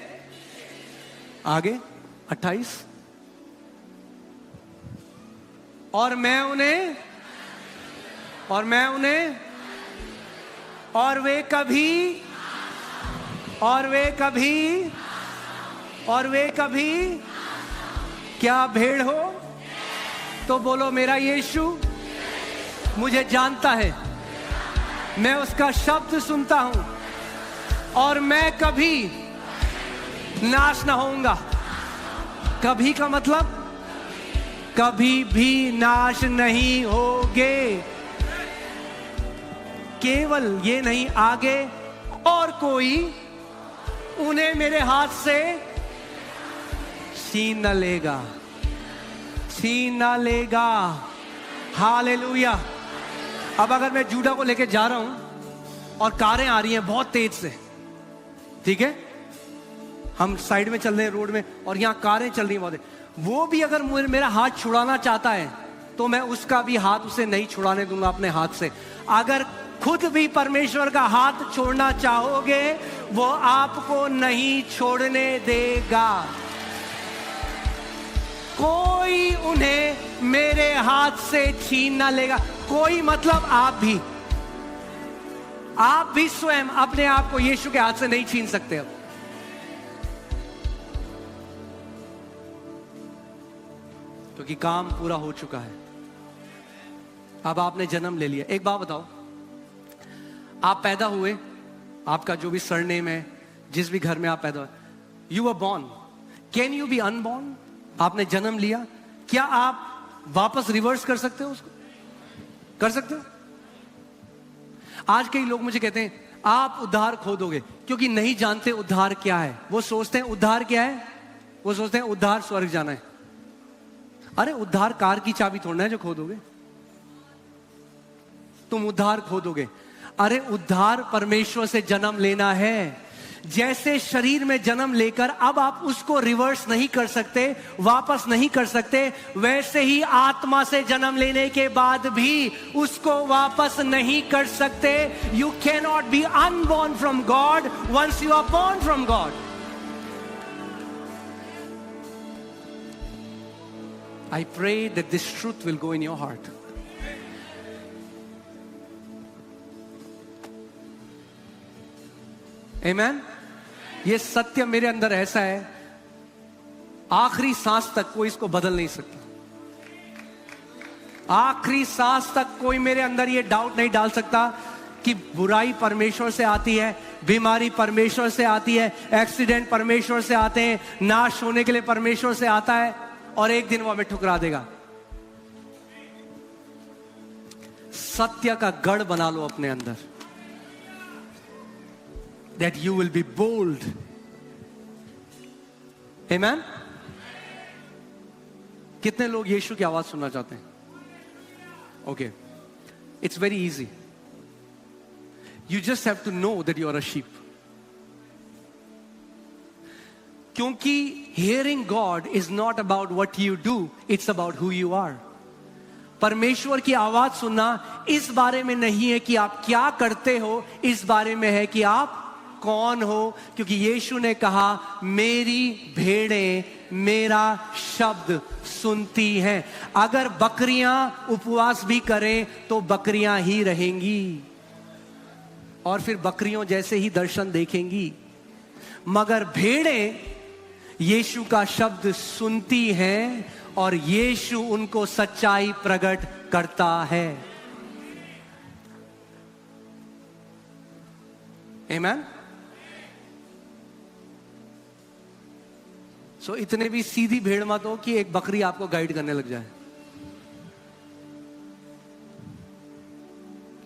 आगे 28, और मैं उन्हें और वे कभी क्या भेड़ हो तो बोलो मेरा यीशु मुझे जानता है, मैं उसका शब्द सुनता हूं और मैं कभी नाश ना होऊंगा। कभी का मतलब कभी भी नाश नहीं होगे। केवल ये नहीं, आगे और कोई उन्हें मेरे हाथ से छीन न लेगा। हालेलुया। अब अगर मैं जूडा को लेके जा रहा हूं और कारें आ रही हैं बहुत तेज से, ठीक है, हम साइड में चल रहे हैं रोड में और यहां कारें चल रही हैं बहुत, वो भी अगर मेरा हाथ छुड़ाना चाहता है तो मैं उसका भी हाथ उसे नहीं छुड़ाने दूंगा अपने हाथ से। अगर खुद भी परमेश्वर का हाथ छोड़ना चाहोगे वो आपको नहीं छोड़ने देगा। कोई उन्हें मेरे हाथ से छीन ना लेगा। कोई मतलब आप भी स्वयं अपने आप को यीशु के हाथ से नहीं छीन सकते। अब क्योंकि काम पूरा हो चुका है। अब आपने जन्म ले लिया। एक बात बताओ, आप पैदा हुए, आपका जो भी सरनेम है, जिस भी घर में आप पैदा हुए, you were born, can you be unborn? आपने जन्म लिया, क्या आप वापस रिवर्स कर सकते हो उसको? कर सकते हो? आज कई लोग मुझे कहते हैं आप उद्धार खो दोगे, क्योंकि नहीं जानते उद्धार क्या है। वो सोचते हैं उद्धार क्या है, वो सोचते हैं उद्धार स्वर्ग जाना है। अरे उद्धार कार की चाबी तोड़ना है जो खो दोगे, तुम उद्धार खो दोगे। अरे उद्धार परमेश्वर से जन्म लेना है। जैसे शरीर में जन्म लेकर अब आप उसको रिवर्स नहीं कर सकते, वापस नहीं कर सकते, वैसे ही आत्मा से जन्म लेने के बाद भी उसको वापस नहीं कर सकते। You can not be unborn from God once you are born from God. I pray that this truth will go in your heart. Amen? ये सत्य मेरे अंदर ऐसा है, आखिरी सांस तक कोई इसको बदल नहीं सकता। आखिरी सांस तक कोई मेरे अंदर ये डाउट नहीं डाल सकता कि बुराई परमेश्वर से आती है, बीमारी परमेश्वर से आती है, एक्सीडेंट परमेश्वर से आते हैं, नाश होने के लिए परमेश्वर से आता है और एक दिन वो हमें ठुकरा देगा। सत्य का गढ़ बना लो अपने अंदर, that you will be bold. Amen? कितने लोग यीशु की आवाज सुनना चाहते हैं? Okay, it's very easy. You just have to know that you are a sheep. क्योंकि hearing God is not about what you do, it's about who you are. परमेश्वर की आवाज सुनना इस बारे में नहीं है कि आप क्या करते हो, इस बारे में है कि आप कौन हो, क्योंकि यीशु ने कहा मेरी भेड़ें मेरा शब्द सुनती हैं। अगर बकरियां उपवास भी करें तो बकरियां ही रहेंगी और फिर बकरियों जैसे ही दर्शन देखेंगी, मगर भेड़ें यीशु का शब्द सुनती हैं और यीशु उनको सच्चाई प्रकट करता है। आमीन। सो इतने भी सीधी भेड़ मत हो कि एक बकरी आपको गाइड करने लग जाए।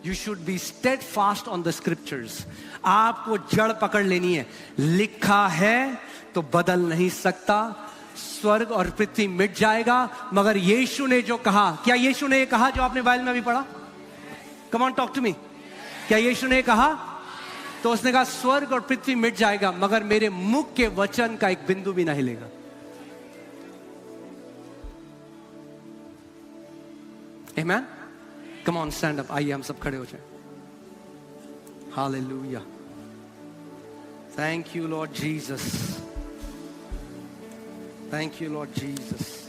You should be steadfast on the scriptures. आपको जड़ पकड़ लेनी है। लिखा है तो बदल नहीं सकता। स्वर्ग और पृथ्वी मिट जाएगा, मगर यीशु ने जो कहा, क्या यीशु ने ये कहा जो आपने बाइबल में अभी पढ़ा? Come on, talk to me. क्या यीशु ने कहा? तो उसने कहा स्वर्ग और पृथ्वी मिट जाएगा, मगर मेरे मुख के वचन का एक बिंदु भी ना हिलेगा। Amen? Come on, stand up. आइए हम सब खड़े हो जाएं। Hallelujah. Thank you, Lord Jesus. Thank you, Lord Jesus.